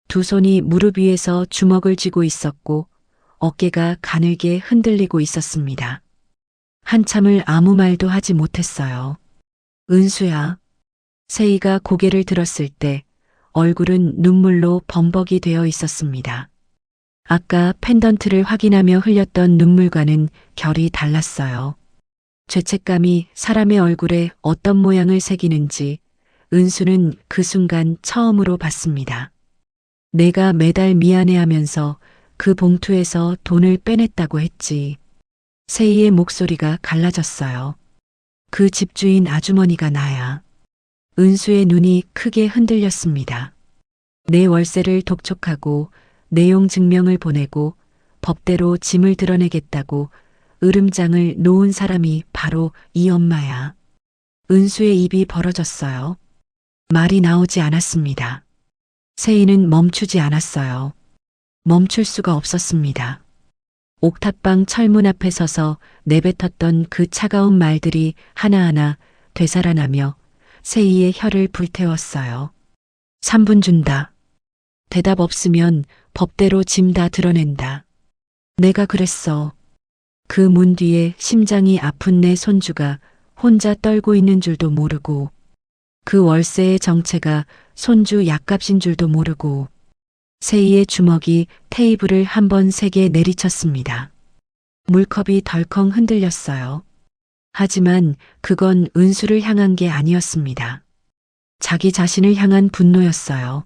두 손이 무릎 위에서 주먹을 쥐고 있었고 어깨가 가늘게 흔들리고 있었습니다. 한참을 아무 말도 하지 못했어요. 은수야. 세희가 고개를 들었을 때 얼굴은 눈물로 범벅이 되어 있었습니다. 아까 펜던트를 확인하며 흘렸던 눈물과는 결이 달랐어요. 죄책감이 사람의 얼굴에 어떤 모양을 새기는지 은수는 그 순간 처음으로 봤습니다. 내가 매달 미안해하면서 그 봉투에서 돈을 빼냈다고 했지. 세희의 목소리가 갈라졌어요. 그 집주인 아주머니가 나야. 은수의 눈이 크게 흔들렸습니다. 내 월세를 독촉하고 내용 증명을 보내고 법대로 짐을 드러내겠다고 으름장을 놓은 사람이 바로 이 엄마야. 은수의 입이 벌어졌어요. 말이 나오지 않았습니다. 세희는 멈추지 않았어요. 멈출 수가 없었습니다. 옥탑방 철문 앞에 서서 내뱉었던 그 차가운 말들이 하나하나 되살아나며 세희의 혀를 불태웠어요. 3분 준다. 대답 없으면 법대로 짐 다 드러낸다. 내가 그랬어. 그 문 뒤에 심장이 아픈 내 손주가 혼자 떨고 있는 줄도 모르고 그 월세의 정체가 손주 약값인 줄도 모르고 세희의 주먹이 테이블을 한 번 세게 내리쳤습니다. 물컵이 덜컹 흔들렸어요. 하지만 그건 은수를 향한 게 아니었습니다. 자기 자신을 향한 분노였어요.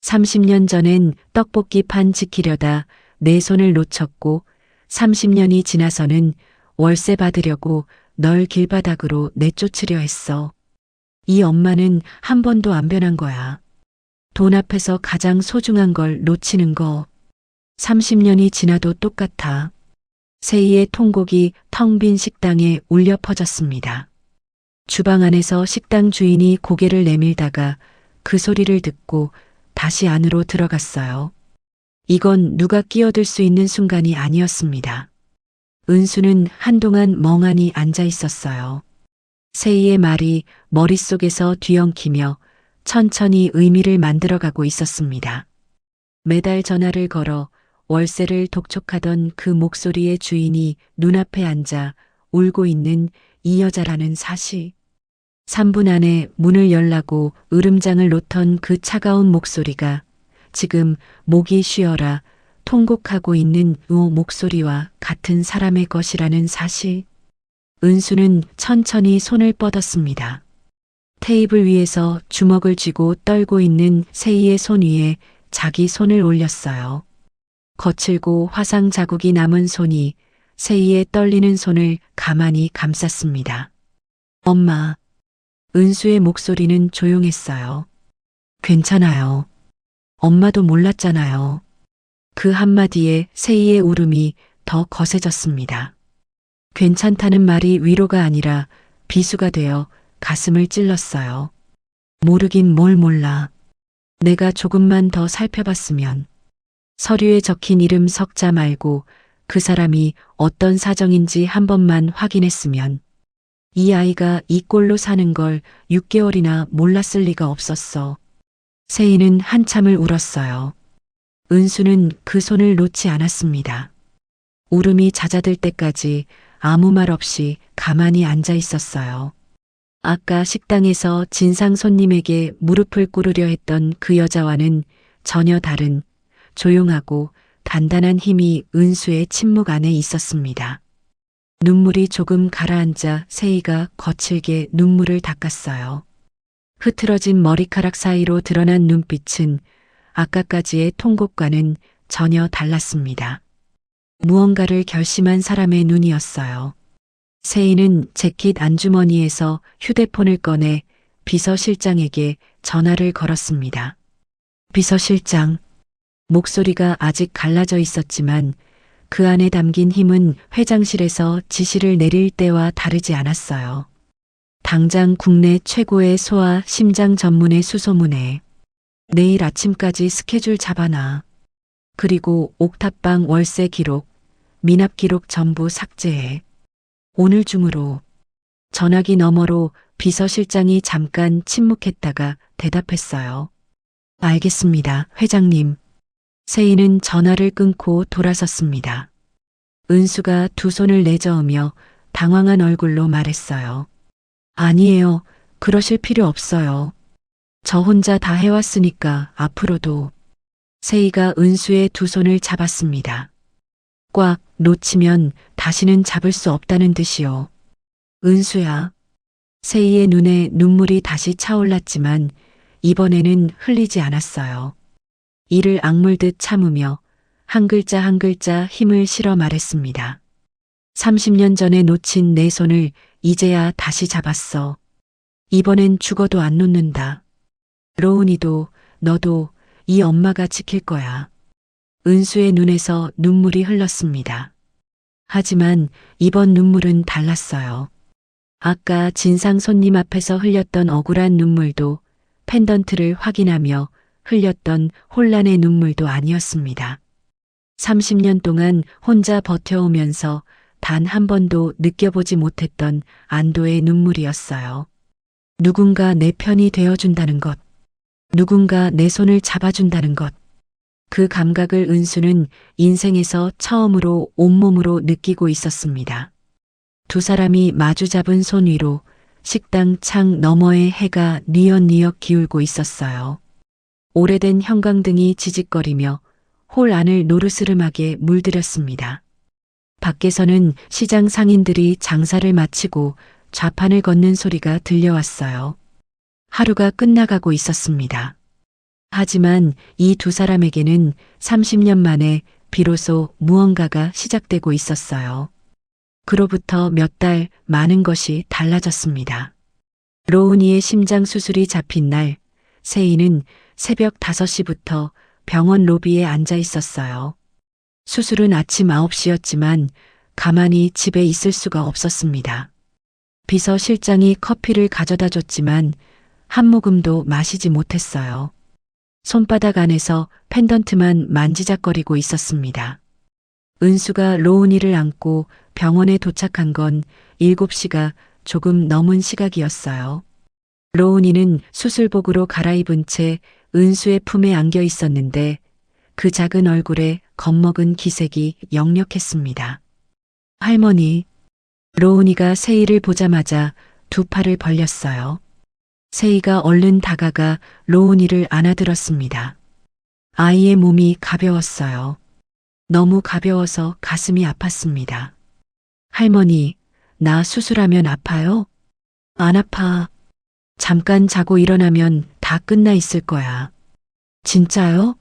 30년 전엔 떡볶이 판 지키려다 내 손을 놓쳤고 30년이 지나서는 월세 받으려고 널 길바닥으로 내쫓으려 했어. 이 엄마는 한 번도 안 변한 거야. 돈 앞에서 가장 소중한 걸 놓치는 거. 30년이 지나도 똑같아. 세희의 통곡이 텅 빈 식당에 울려 퍼졌습니다. 주방 안에서 식당 주인이 고개를 내밀다가 그 소리를 듣고 다시 안으로 들어갔어요. 이건 누가 끼어들 수 있는 순간이 아니었습니다. 은수는 한동안 멍하니 앉아 있었어요. 세희의 말이 머릿속에서 뒤엉키며 천천히 의미를 만들어가고 있었습니다. 매달 전화를 걸어 월세를 독촉하던 그 목소리의 주인이 눈앞에 앉아 울고 있는 이 여자라는 사실. 3분 안에 문을 열라고 으름장을 놓던 그 차가운 목소리가 지금 목이 쉬어라 통곡하고 있는 그 목소리와 같은 사람의 것이라는 사실. 은수는 천천히 손을 뻗었습니다. 테이블 위에서 주먹을 쥐고 떨고 있는 세희의 손 위에 자기 손을 올렸어요. 거칠고 화상 자국이 남은 손이 세희의 떨리는 손을 가만히 감쌌습니다. 엄마. 은수의 목소리는 조용했어요. 괜찮아요. 엄마도 몰랐잖아요. 그 한마디에 세희의 울음이 더 거세졌습니다. 괜찮다는 말이 위로가 아니라 비수가 되어 가슴을 찔렀어요. 모르긴 뭘 몰라. 내가 조금만 더 살펴봤으면. 서류에 적힌 이름 석자 말고 그 사람이 어떤 사정인지 한 번만 확인했으면. 이 아이가 이 꼴로 사는 걸 6개월이나 몰랐을 리가 없었어. 세희는 한참을 울었어요. 은수는 그 손을 놓지 않았습니다. 울음이 잦아들 때까지 아무 말 없이 가만히 앉아 있었어요. 아까 식당에서 진상 손님에게 무릎을 꿇으려 했던 그 여자와는 전혀 다른 조용하고 단단한 힘이 은수의 침묵 안에 있었습니다. 눈물이 조금 가라앉아 세희가 거칠게 눈물을 닦았어요. 흐트러진 머리카락 사이로 드러난 눈빛은 아까까지의 통곡과는 전혀 달랐습니다. 무언가를 결심한 사람의 눈이었어요. 세희는 재킷 안주머니에서 휴대폰을 꺼내 비서실장에게 전화를 걸었습니다. 비서실장. 목소리가 아직 갈라져 있었지만 그 안에 담긴 힘은 회장실에서 지시를 내릴 때와 다르지 않았어요. 당장 국내 최고의 소아 심장 전문의 수소문에 내일 아침까지 스케줄 잡아놔. 그리고 옥탑방 월세 기록, 미납 기록 전부 삭제해. 오늘 중으로. 전화기 너머로 비서실장이 잠깐 침묵했다가 대답했어요. 알겠습니다, 회장님. 세희는 전화를 끊고 돌아섰습니다. 은수가 두 손을 내저으며 당황한 얼굴로 말했어요. 아니에요. 그러실 필요 없어요. 저 혼자 다 해왔으니까 앞으로도. 세희가 은수의 두 손을 잡았습니다. 꽉 놓치면 다시는 잡을 수 없다는 듯이요. 은수야. 세희의 눈에 눈물이 다시 차올랐지만 이번에는 흘리지 않았어요. 이를 악물듯 참으며 한 글자 한 글자 힘을 실어 말했습니다. 30년 전에 놓친 내 손을 이제야 다시 잡았어. 이번엔 죽어도 안 놓는다. 로운이도 너도 이 엄마가 지킬 거야. 은수의 눈에서 눈물이 흘렀습니다. 하지만 이번 눈물은 달랐어요. 아까 진상 손님 앞에서 흘렸던 억울한 눈물도 펜던트를 확인하며 흘렸던 혼란의 눈물도 아니었습니다. 30년 동안 혼자 버텨오면서 단 한 번도 느껴보지 못했던 안도의 눈물이었어요. 누군가 내 편이 되어준다는 것. 누군가 내 손을 잡아준다는 것. 그 감각을 은수는 인생에서 처음으로 온몸으로 느끼고 있었습니다. 두 사람이 마주 잡은 손 위로 식당 창 너머의 해가 뉘엿뉘엿 기울고 있었어요. 오래된 형광등이 지직거리며 홀 안을 노르스름하게 물들였습니다. 밖에서는 시장 상인들이 장사를 마치고 좌판을 걷는 소리가 들려왔어요. 하루가 끝나가고 있었습니다. 하지만 이 두 사람에게는 30년 만에 비로소 무언가가 시작되고 있었어요. 그로부터 몇 달 많은 것이 달라졌습니다. 로운이의 심장 수술이 잡힌 날, 세희는 새벽 5시부터 병원 로비에 앉아 있었어요. 수술은 아침 9시였지만 가만히 집에 있을 수가 없었습니다. 비서실장이 커피를 가져다 줬지만 한 모금도 마시지 못했어요. 손바닥 안에서 펜던트만 만지작거리고 있었습니다. 은수가 로운이를 안고 병원에 도착한 건 7시가 조금 넘은 시각이었어요. 로운이는 수술복으로 갈아입은 채 은수의 품에 안겨 있었는데 그 작은 얼굴에 겁먹은 기색이 역력했습니다. 할머니, 로운이가 세희를 보자마자 두 팔을 벌렸어요. 세희가 얼른 다가가 로운이를 안아들었습니다. 아이의 몸이 가벼웠어요. 너무 가벼워서 가슴이 아팠습니다. 할머니, 나 수술하면 아파요? 안 아파. 잠깐 자고 일어나면 다 끝나 있을 거야. 진짜요?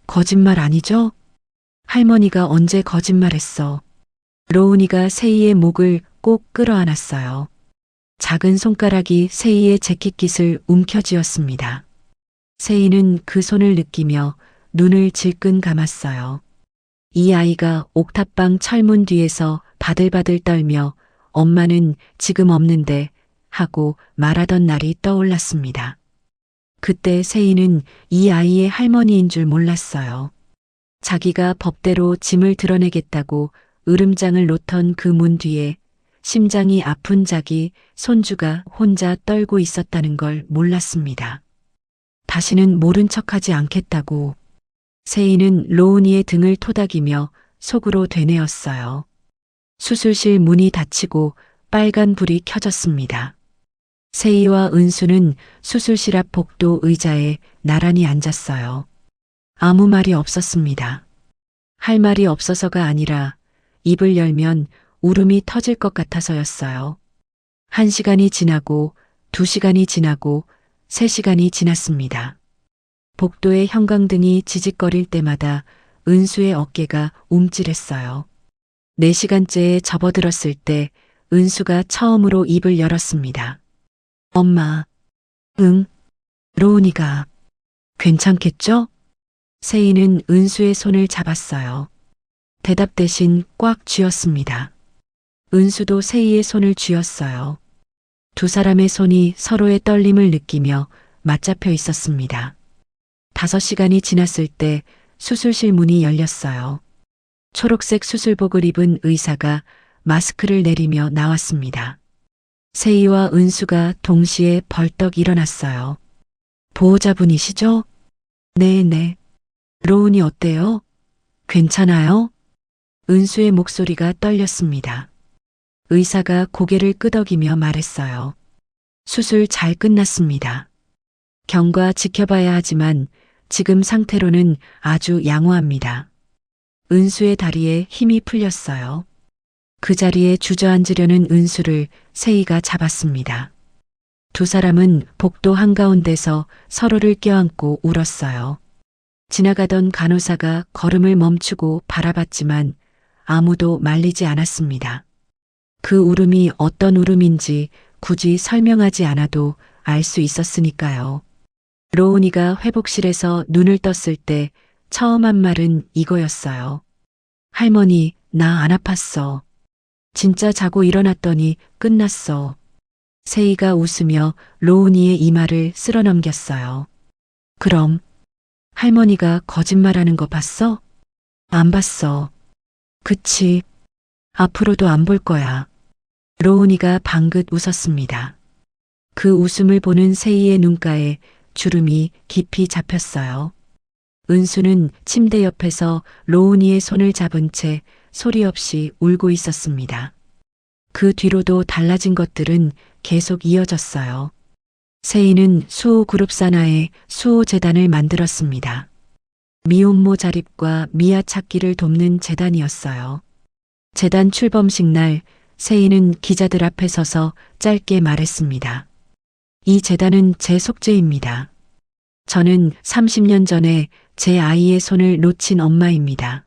거짓말 아니죠? 할머니가 언제 거짓말했어. 로운이가 세희의 목을 꼭 끌어안았어요. 작은 손가락이 세희의 재킷깃을 움켜쥐었습니다. 세희는 그 손을 느끼며 눈을 질끈 감았어요. 이 아이가 옥탑방 철문 뒤에서 바들바들 떨며 엄마는 지금 없는데 하고 말하던 날이 떠올랐습니다. 그때 세희는 이 아이의 할머니인 줄 몰랐어요. 자기가 법대로 짐을 드러내겠다고 으름장을 놓던 그 문 뒤에 심장이 아픈 자기 손주가 혼자 떨고 있었다는 걸 몰랐습니다. 다시는 모른 척하지 않겠다고 세희는 로운이의 등을 토닥이며 속으로 되뇌었어요. 수술실 문이 닫히고 빨간 불이 켜졌습니다. 세희와 은수는 수술실 앞 복도 의자에 나란히 앉았어요. 아무 말이 없었습니다. 할 말이 없어서가 아니라 입을 열면 울음이 터질 것 같아서였어요. 1시간이 지나고 2시간이 지나고 3시간이 지났습니다. 복도의 형광등이 지직거릴 때마다 은수의 어깨가 움찔했어요. 4시간째에 접어들었을 때 은수가 처음으로 입을 열었습니다. 엄마, 응, 로운이가 괜찮겠죠? 세희는 은수의 손을 잡았어요. 대답 대신 꽉 쥐었습니다. 은수도 세희의 손을 쥐었어요. 두 사람의 손이 서로의 떨림을 느끼며 맞잡혀 있었습니다. 5시간이 지났을 때 수술실 문이 열렸어요. 초록색 수술복을 입은 의사가 마스크를 내리며 나왔습니다. 세희와 은수가 동시에 벌떡 일어났어요. 보호자분이시죠? 네네. 로운이 어때요? 괜찮아요? 은수의 목소리가 떨렸습니다. 의사가 고개를 끄덕이며 말했어요. 수술 잘 끝났습니다. 경과 지켜봐야 하지만 지금 상태로는 아주 양호합니다. 은수의 다리에 힘이 풀렸어요. 그 자리에 주저앉으려는 은수를 세희가 잡았습니다. 두 사람은 복도 한가운데서 서로를 껴안고 울었어요. 지나가던 간호사가 걸음을 멈추고 바라봤지만 아무도 말리지 않았습니다. 그 울음이 어떤 울음인지 굳이 설명하지 않아도 알 수 있었으니까요. 로운이가 회복실에서 눈을 떴을 때 처음 한 말은 이거였어요. 할머니, 나 안 아팠어. 진짜 자고 일어났더니 끝났어. 세희가 웃으며 로운이의 이마를 쓸어넘겼어요. 그럼 할머니가 거짓말하는 거 봤어? 안 봤어. 그치. 앞으로도 안 볼 거야. 로운이가 방긋 웃었습니다. 그 웃음을 보는 세희의 눈가에 주름이 깊이 잡혔어요. 은수는 침대 옆에서 로운이의 손을 잡은 채 소리 없이 울고 있었습니다. 그 뒤로도 달라진 것들은 계속 이어졌어요. 세희는 수호그룹 산하에 수호재단을 만들었습니다. 미혼모 자립과 미아 찾기를 돕는 재단이었어요. 재단 출범식 날 세희는 기자들 앞에 서서 짧게 말했습니다. 이 재단은 제 속죄입니다. 저는 30년 전에 제 아이의 손을 놓친 엄마입니다.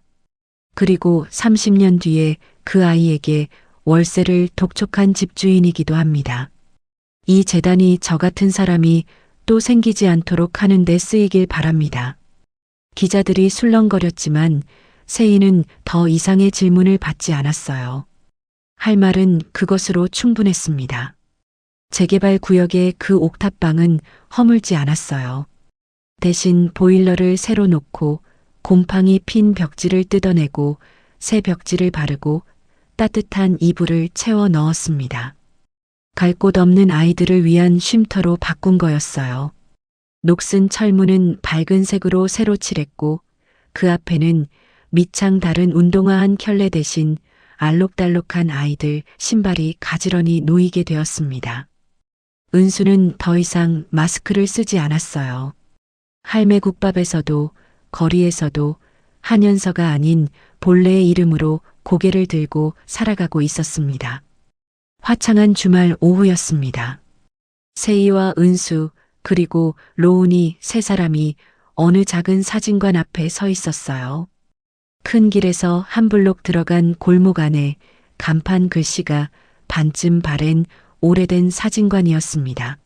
그리고 30년 뒤에 그 아이에게 월세를 독촉한 집주인이기도 합니다. 이 재단이 저 같은 사람이 또 생기지 않도록 하는 데 쓰이길 바랍니다. 기자들이 술렁거렸지만 세희는 더 이상의 질문을 받지 않았어요. 할 말은 그것으로 충분했습니다. 재개발 구역의 그 옥탑방은 허물지 않았어요. 대신 보일러를 새로 놓고 곰팡이 핀 벽지를 뜯어내고 새 벽지를 바르고 따뜻한 이불을 채워 넣었습니다. 갈 곳 없는 아이들을 위한 쉼터로 바꾼 거였어요. 녹슨 철문은 밝은 색으로 새로 칠했고 그 앞에는 밑창 다른 운동화 한 켤레 대신 알록달록한 아이들 신발이 가지런히 놓이게 되었습니다. 은수는 더 이상 마스크를 쓰지 않았어요. 할매국밥에서도 거리에서도 한연서가 아닌 본래의 이름으로 고개를 들고 살아가고 있었습니다. 화창한 주말 오후였습니다. 세희와 은수 그리고 로운이 세 사람이 어느 작은 사진관 앞에 서 있었어요. 큰 길에서 한 블록 들어간 골목 안에 간판 글씨가 반쯤 바랜 오래된 사진관이었습니다.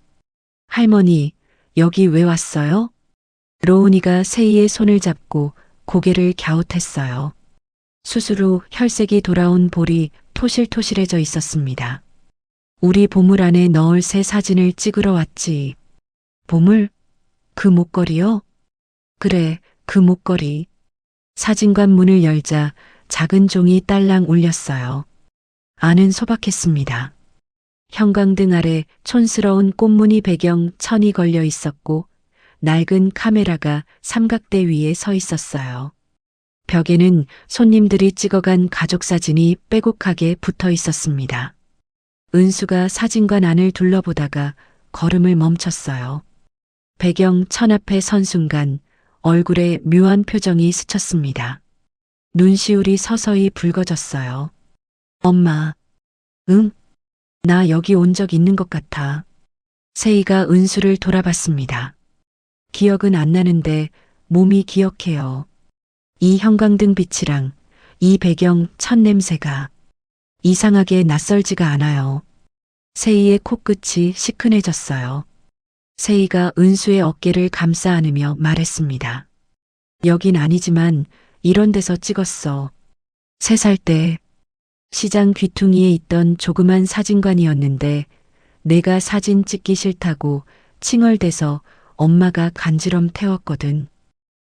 할머니, 여기 왜 왔어요? 로운이가 세희의 손을 잡고 고개를 갸웃했어요. 수술 후 혈색이 돌아온 볼이 토실토실해져 있었습니다. 우리 보물 안에 넣을 새 사진을 찍으러 왔지. 보물? 그 목걸이요? 그래, 그 목걸이. 사진관 문을 열자 작은 종이 딸랑 울렸어요. 안은 소박했습니다. 형광등 아래 촌스러운 꽃무늬 배경 천이 걸려 있었고 낡은 카메라가 삼각대 위에 서 있었어요. 벽에는 손님들이 찍어간 가족사진이 빼곡하게 붙어 있었습니다. 은수가 사진관 안을 둘러보다가 걸음을 멈췄어요. 배경 천 앞에 선 순간 얼굴에 묘한 표정이 스쳤습니다. 눈시울이 서서히 붉어졌어요. 엄마, 응? 나 여기 온 적 있는 것 같아. 세희가 은수를 돌아봤습니다. 기억은 안 나는데 몸이 기억해요. 이 형광등 빛이랑 이 배경 천 냄새가 이상하게 낯설지가 않아요. 세희의 코끝이 시큰해졌어요. 세희가 은수의 어깨를 감싸 안으며 말했습니다. 여긴 아니지만 이런 데서 찍었어. 3살 때 시장 귀퉁이에 있던 조그만 사진관이었는데 내가 사진 찍기 싫다고 칭얼대서 엄마가 간지럼 태웠거든.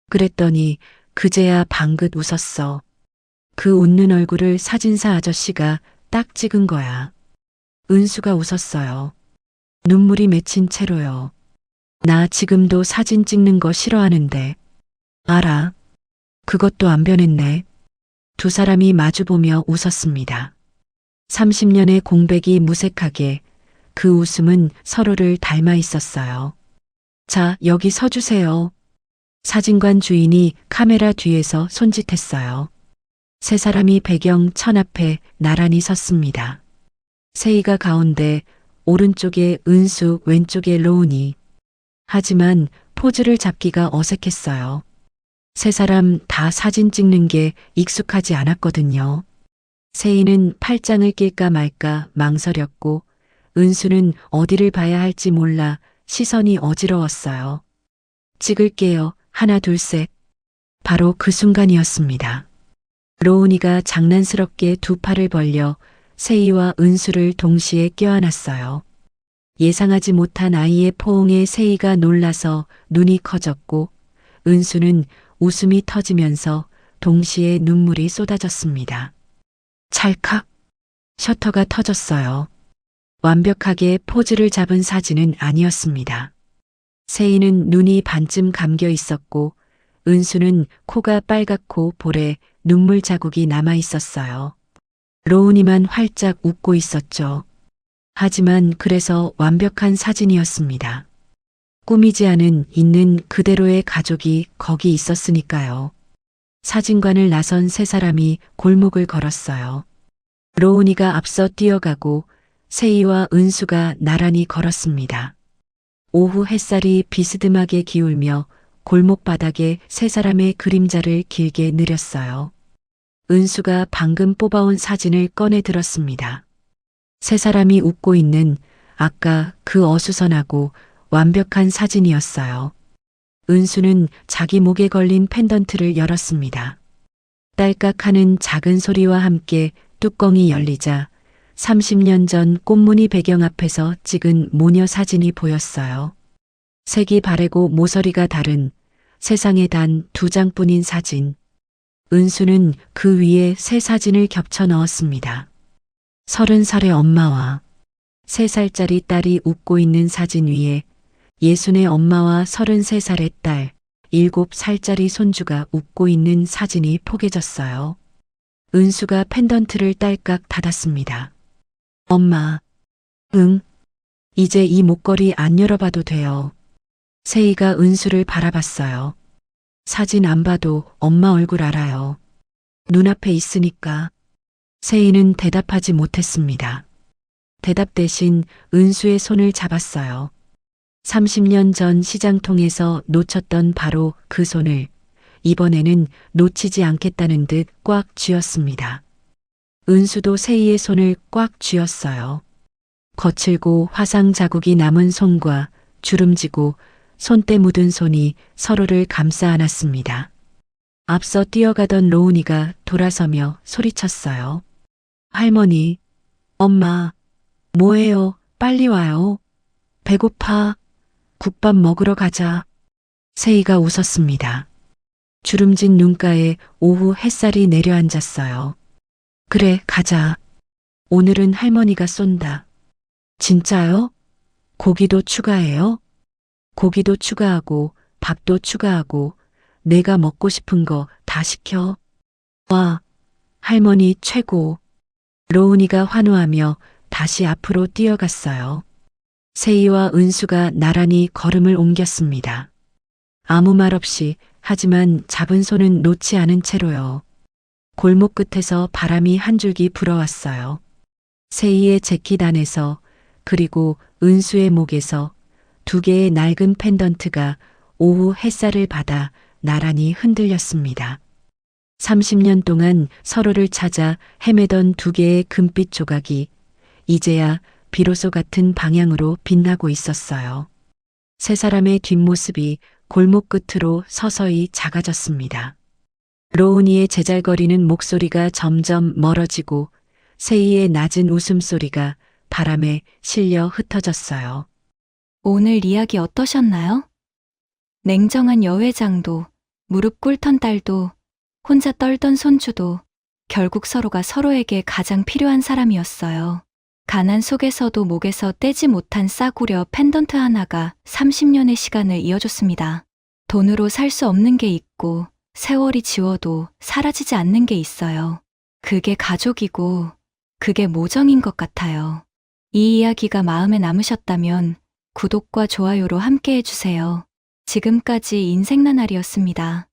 그랬더니 그제야 방긋 웃었어. 그 웃는 얼굴을 사진사 아저씨가 딱 찍은 거야. 은수가 웃었어요. 눈물이 맺힌 채로요. 나 지금도 사진 찍는 거 싫어하는데. 알아. 그것도 안 변했네. 두 사람이 마주보며 웃었습니다. 30년의 공백이 무색하게 그 웃음은 서로를 닮아 있었어요. 자, 여기 서주세요. 사진관 주인이 카메라 뒤에서 손짓했어요. 세 사람이 배경 천 앞에 나란히 섰습니다. 세희가 가운데, 오른쪽에 은수, 왼쪽에 로운이. 하지만 포즈를 잡기가 어색했어요. 세 사람 다 사진 찍는 게 익숙하지 않았거든요. 세희는 팔짱을 낄까 말까 망설였고, 은수는 어디를 봐야 할지 몰라 시선이 어지러웠어요. 찍을게요. 하나, 둘, 셋. 바로 그 순간이었습니다. 로운이가 장난스럽게 두 팔을 벌려 세희와 은수를 동시에 껴안았어요. 예상하지 못한 아이의 포옹에 세희가 놀라서 눈이 커졌고, 은수는 웃음이 터지면서 동시에 눈물이 쏟아졌습니다. 찰칵! 셔터가 터졌어요. 완벽하게 포즈를 잡은 사진은 아니었습니다. 세희는 눈이 반쯤 감겨 있었고, 은수는 코가 빨갛고 볼에 눈물 자국이 남아 있었어요. 로운이만 활짝 웃고 있었죠. 하지만 그래서 완벽한 사진이었습니다. 꾸미지 않은 있는 그대로의 가족이 거기 있었으니까요. 사진관을 나선 세 사람이 골목을 걸었어요. 로운이가 앞서 뛰어가고 세희와 은수가 나란히 걸었습니다. 오후 햇살이 비스듬하게 기울며 골목 바닥에 세 사람의 그림자를 길게 느렸어요. 은수가 방금 뽑아온 사진을 꺼내 들었습니다. 세 사람이 웃고 있는 아까 그 어수선하고 완벽한 사진이었어요. 은수는 자기 목에 걸린 펜던트를 열었습니다. 딸깍하는 작은 소리와 함께 뚜껑이 열리자 30년 전 꽃무늬 배경 앞에서 찍은 모녀 사진이 보였어요. 색이 바래고 모서리가 다른 세상에 단 2장뿐인 사진. 은수는 그 위에 새 사진을 겹쳐 넣었습니다. 30살의 엄마와 3살짜리 딸이 웃고 있는 사진 위에 예순의 엄마와 33살의 딸, 7살짜리 손주가 웃고 있는 사진이 포개졌어요. 은수가 펜던트를 딸깍 닫았습니다. 엄마, 응, 이제 이 목걸이 안 열어봐도 돼요. 세희가 은수를 바라봤어요. 사진 안 봐도 엄마 얼굴 알아요. 눈앞에 있으니까. 세희는 대답하지 못했습니다. 대답 대신 은수의 손을 잡았어요. 30년 전 시장통에서 놓쳤던 바로 그 손을 이번에는 놓치지 않겠다는 듯 꽉 쥐었습니다. 은수도 세희의 손을 꽉 쥐었어요. 거칠고 화상 자국이 남은 손과 주름지고 손때 묻은 손이 서로를 감싸 안았습니다. 앞서 뛰어가던 로운이가 돌아서며 소리쳤어요. 할머니, 엄마, 뭐해요? 빨리 와요. 배고파. 국밥 먹으러 가자. 세희가 웃었습니다. 주름진 눈가에 오후 햇살이 내려앉았어요. 그래, 가자. 오늘은 할머니가 쏜다. 진짜요? 고기도 추가해요? 고기도 추가하고 밥도 추가하고 내가 먹고 싶은 거 다 시켜. 와, 할머니 최고. 로운이가 환호하며 다시 앞으로 뛰어갔어요. 세희와 은수가 나란히 걸음을 옮겼습니다. 아무 말 없이 하지만 잡은 손은 놓지 않은 채로요. 골목 끝에서 바람이 한 줄기 불어왔어요. 세희의 재킷 안에서 그리고 은수의 목에서 2개의 낡은 펜던트가 오후 햇살을 받아 나란히 흔들렸습니다. 30년 동안 서로를 찾아 헤매던 2개의 금빛 조각이 이제야 비로소 같은 방향으로 빛나고 있었어요. 세 사람의 뒷모습이 골목 끝으로 서서히 작아졌습니다. 로운이의 제잘거리는 목소리가 점점 멀어지고 세희의 낮은 웃음소리가 바람에 실려 흩어졌어요. 오늘 이야기 어떠셨나요? 냉정한 여회장도, 무릎 꿇던 딸도, 혼자 떨던 손주도 결국 서로가 서로에게 가장 필요한 사람이었어요. 가난 속에서도 목에서 떼지 못한 싸구려 펜던트 하나가 30년의 시간을 이어줬습니다. 돈으로 살 수 없는 게 있고 세월이 지워도 사라지지 않는 게 있어요. 그게 가족이고, 그게 모정인 것 같아요. 이 이야기가 마음에 남으셨다면 구독과 좋아요로 함께 해주세요. 지금까지 인생나날이었습니다.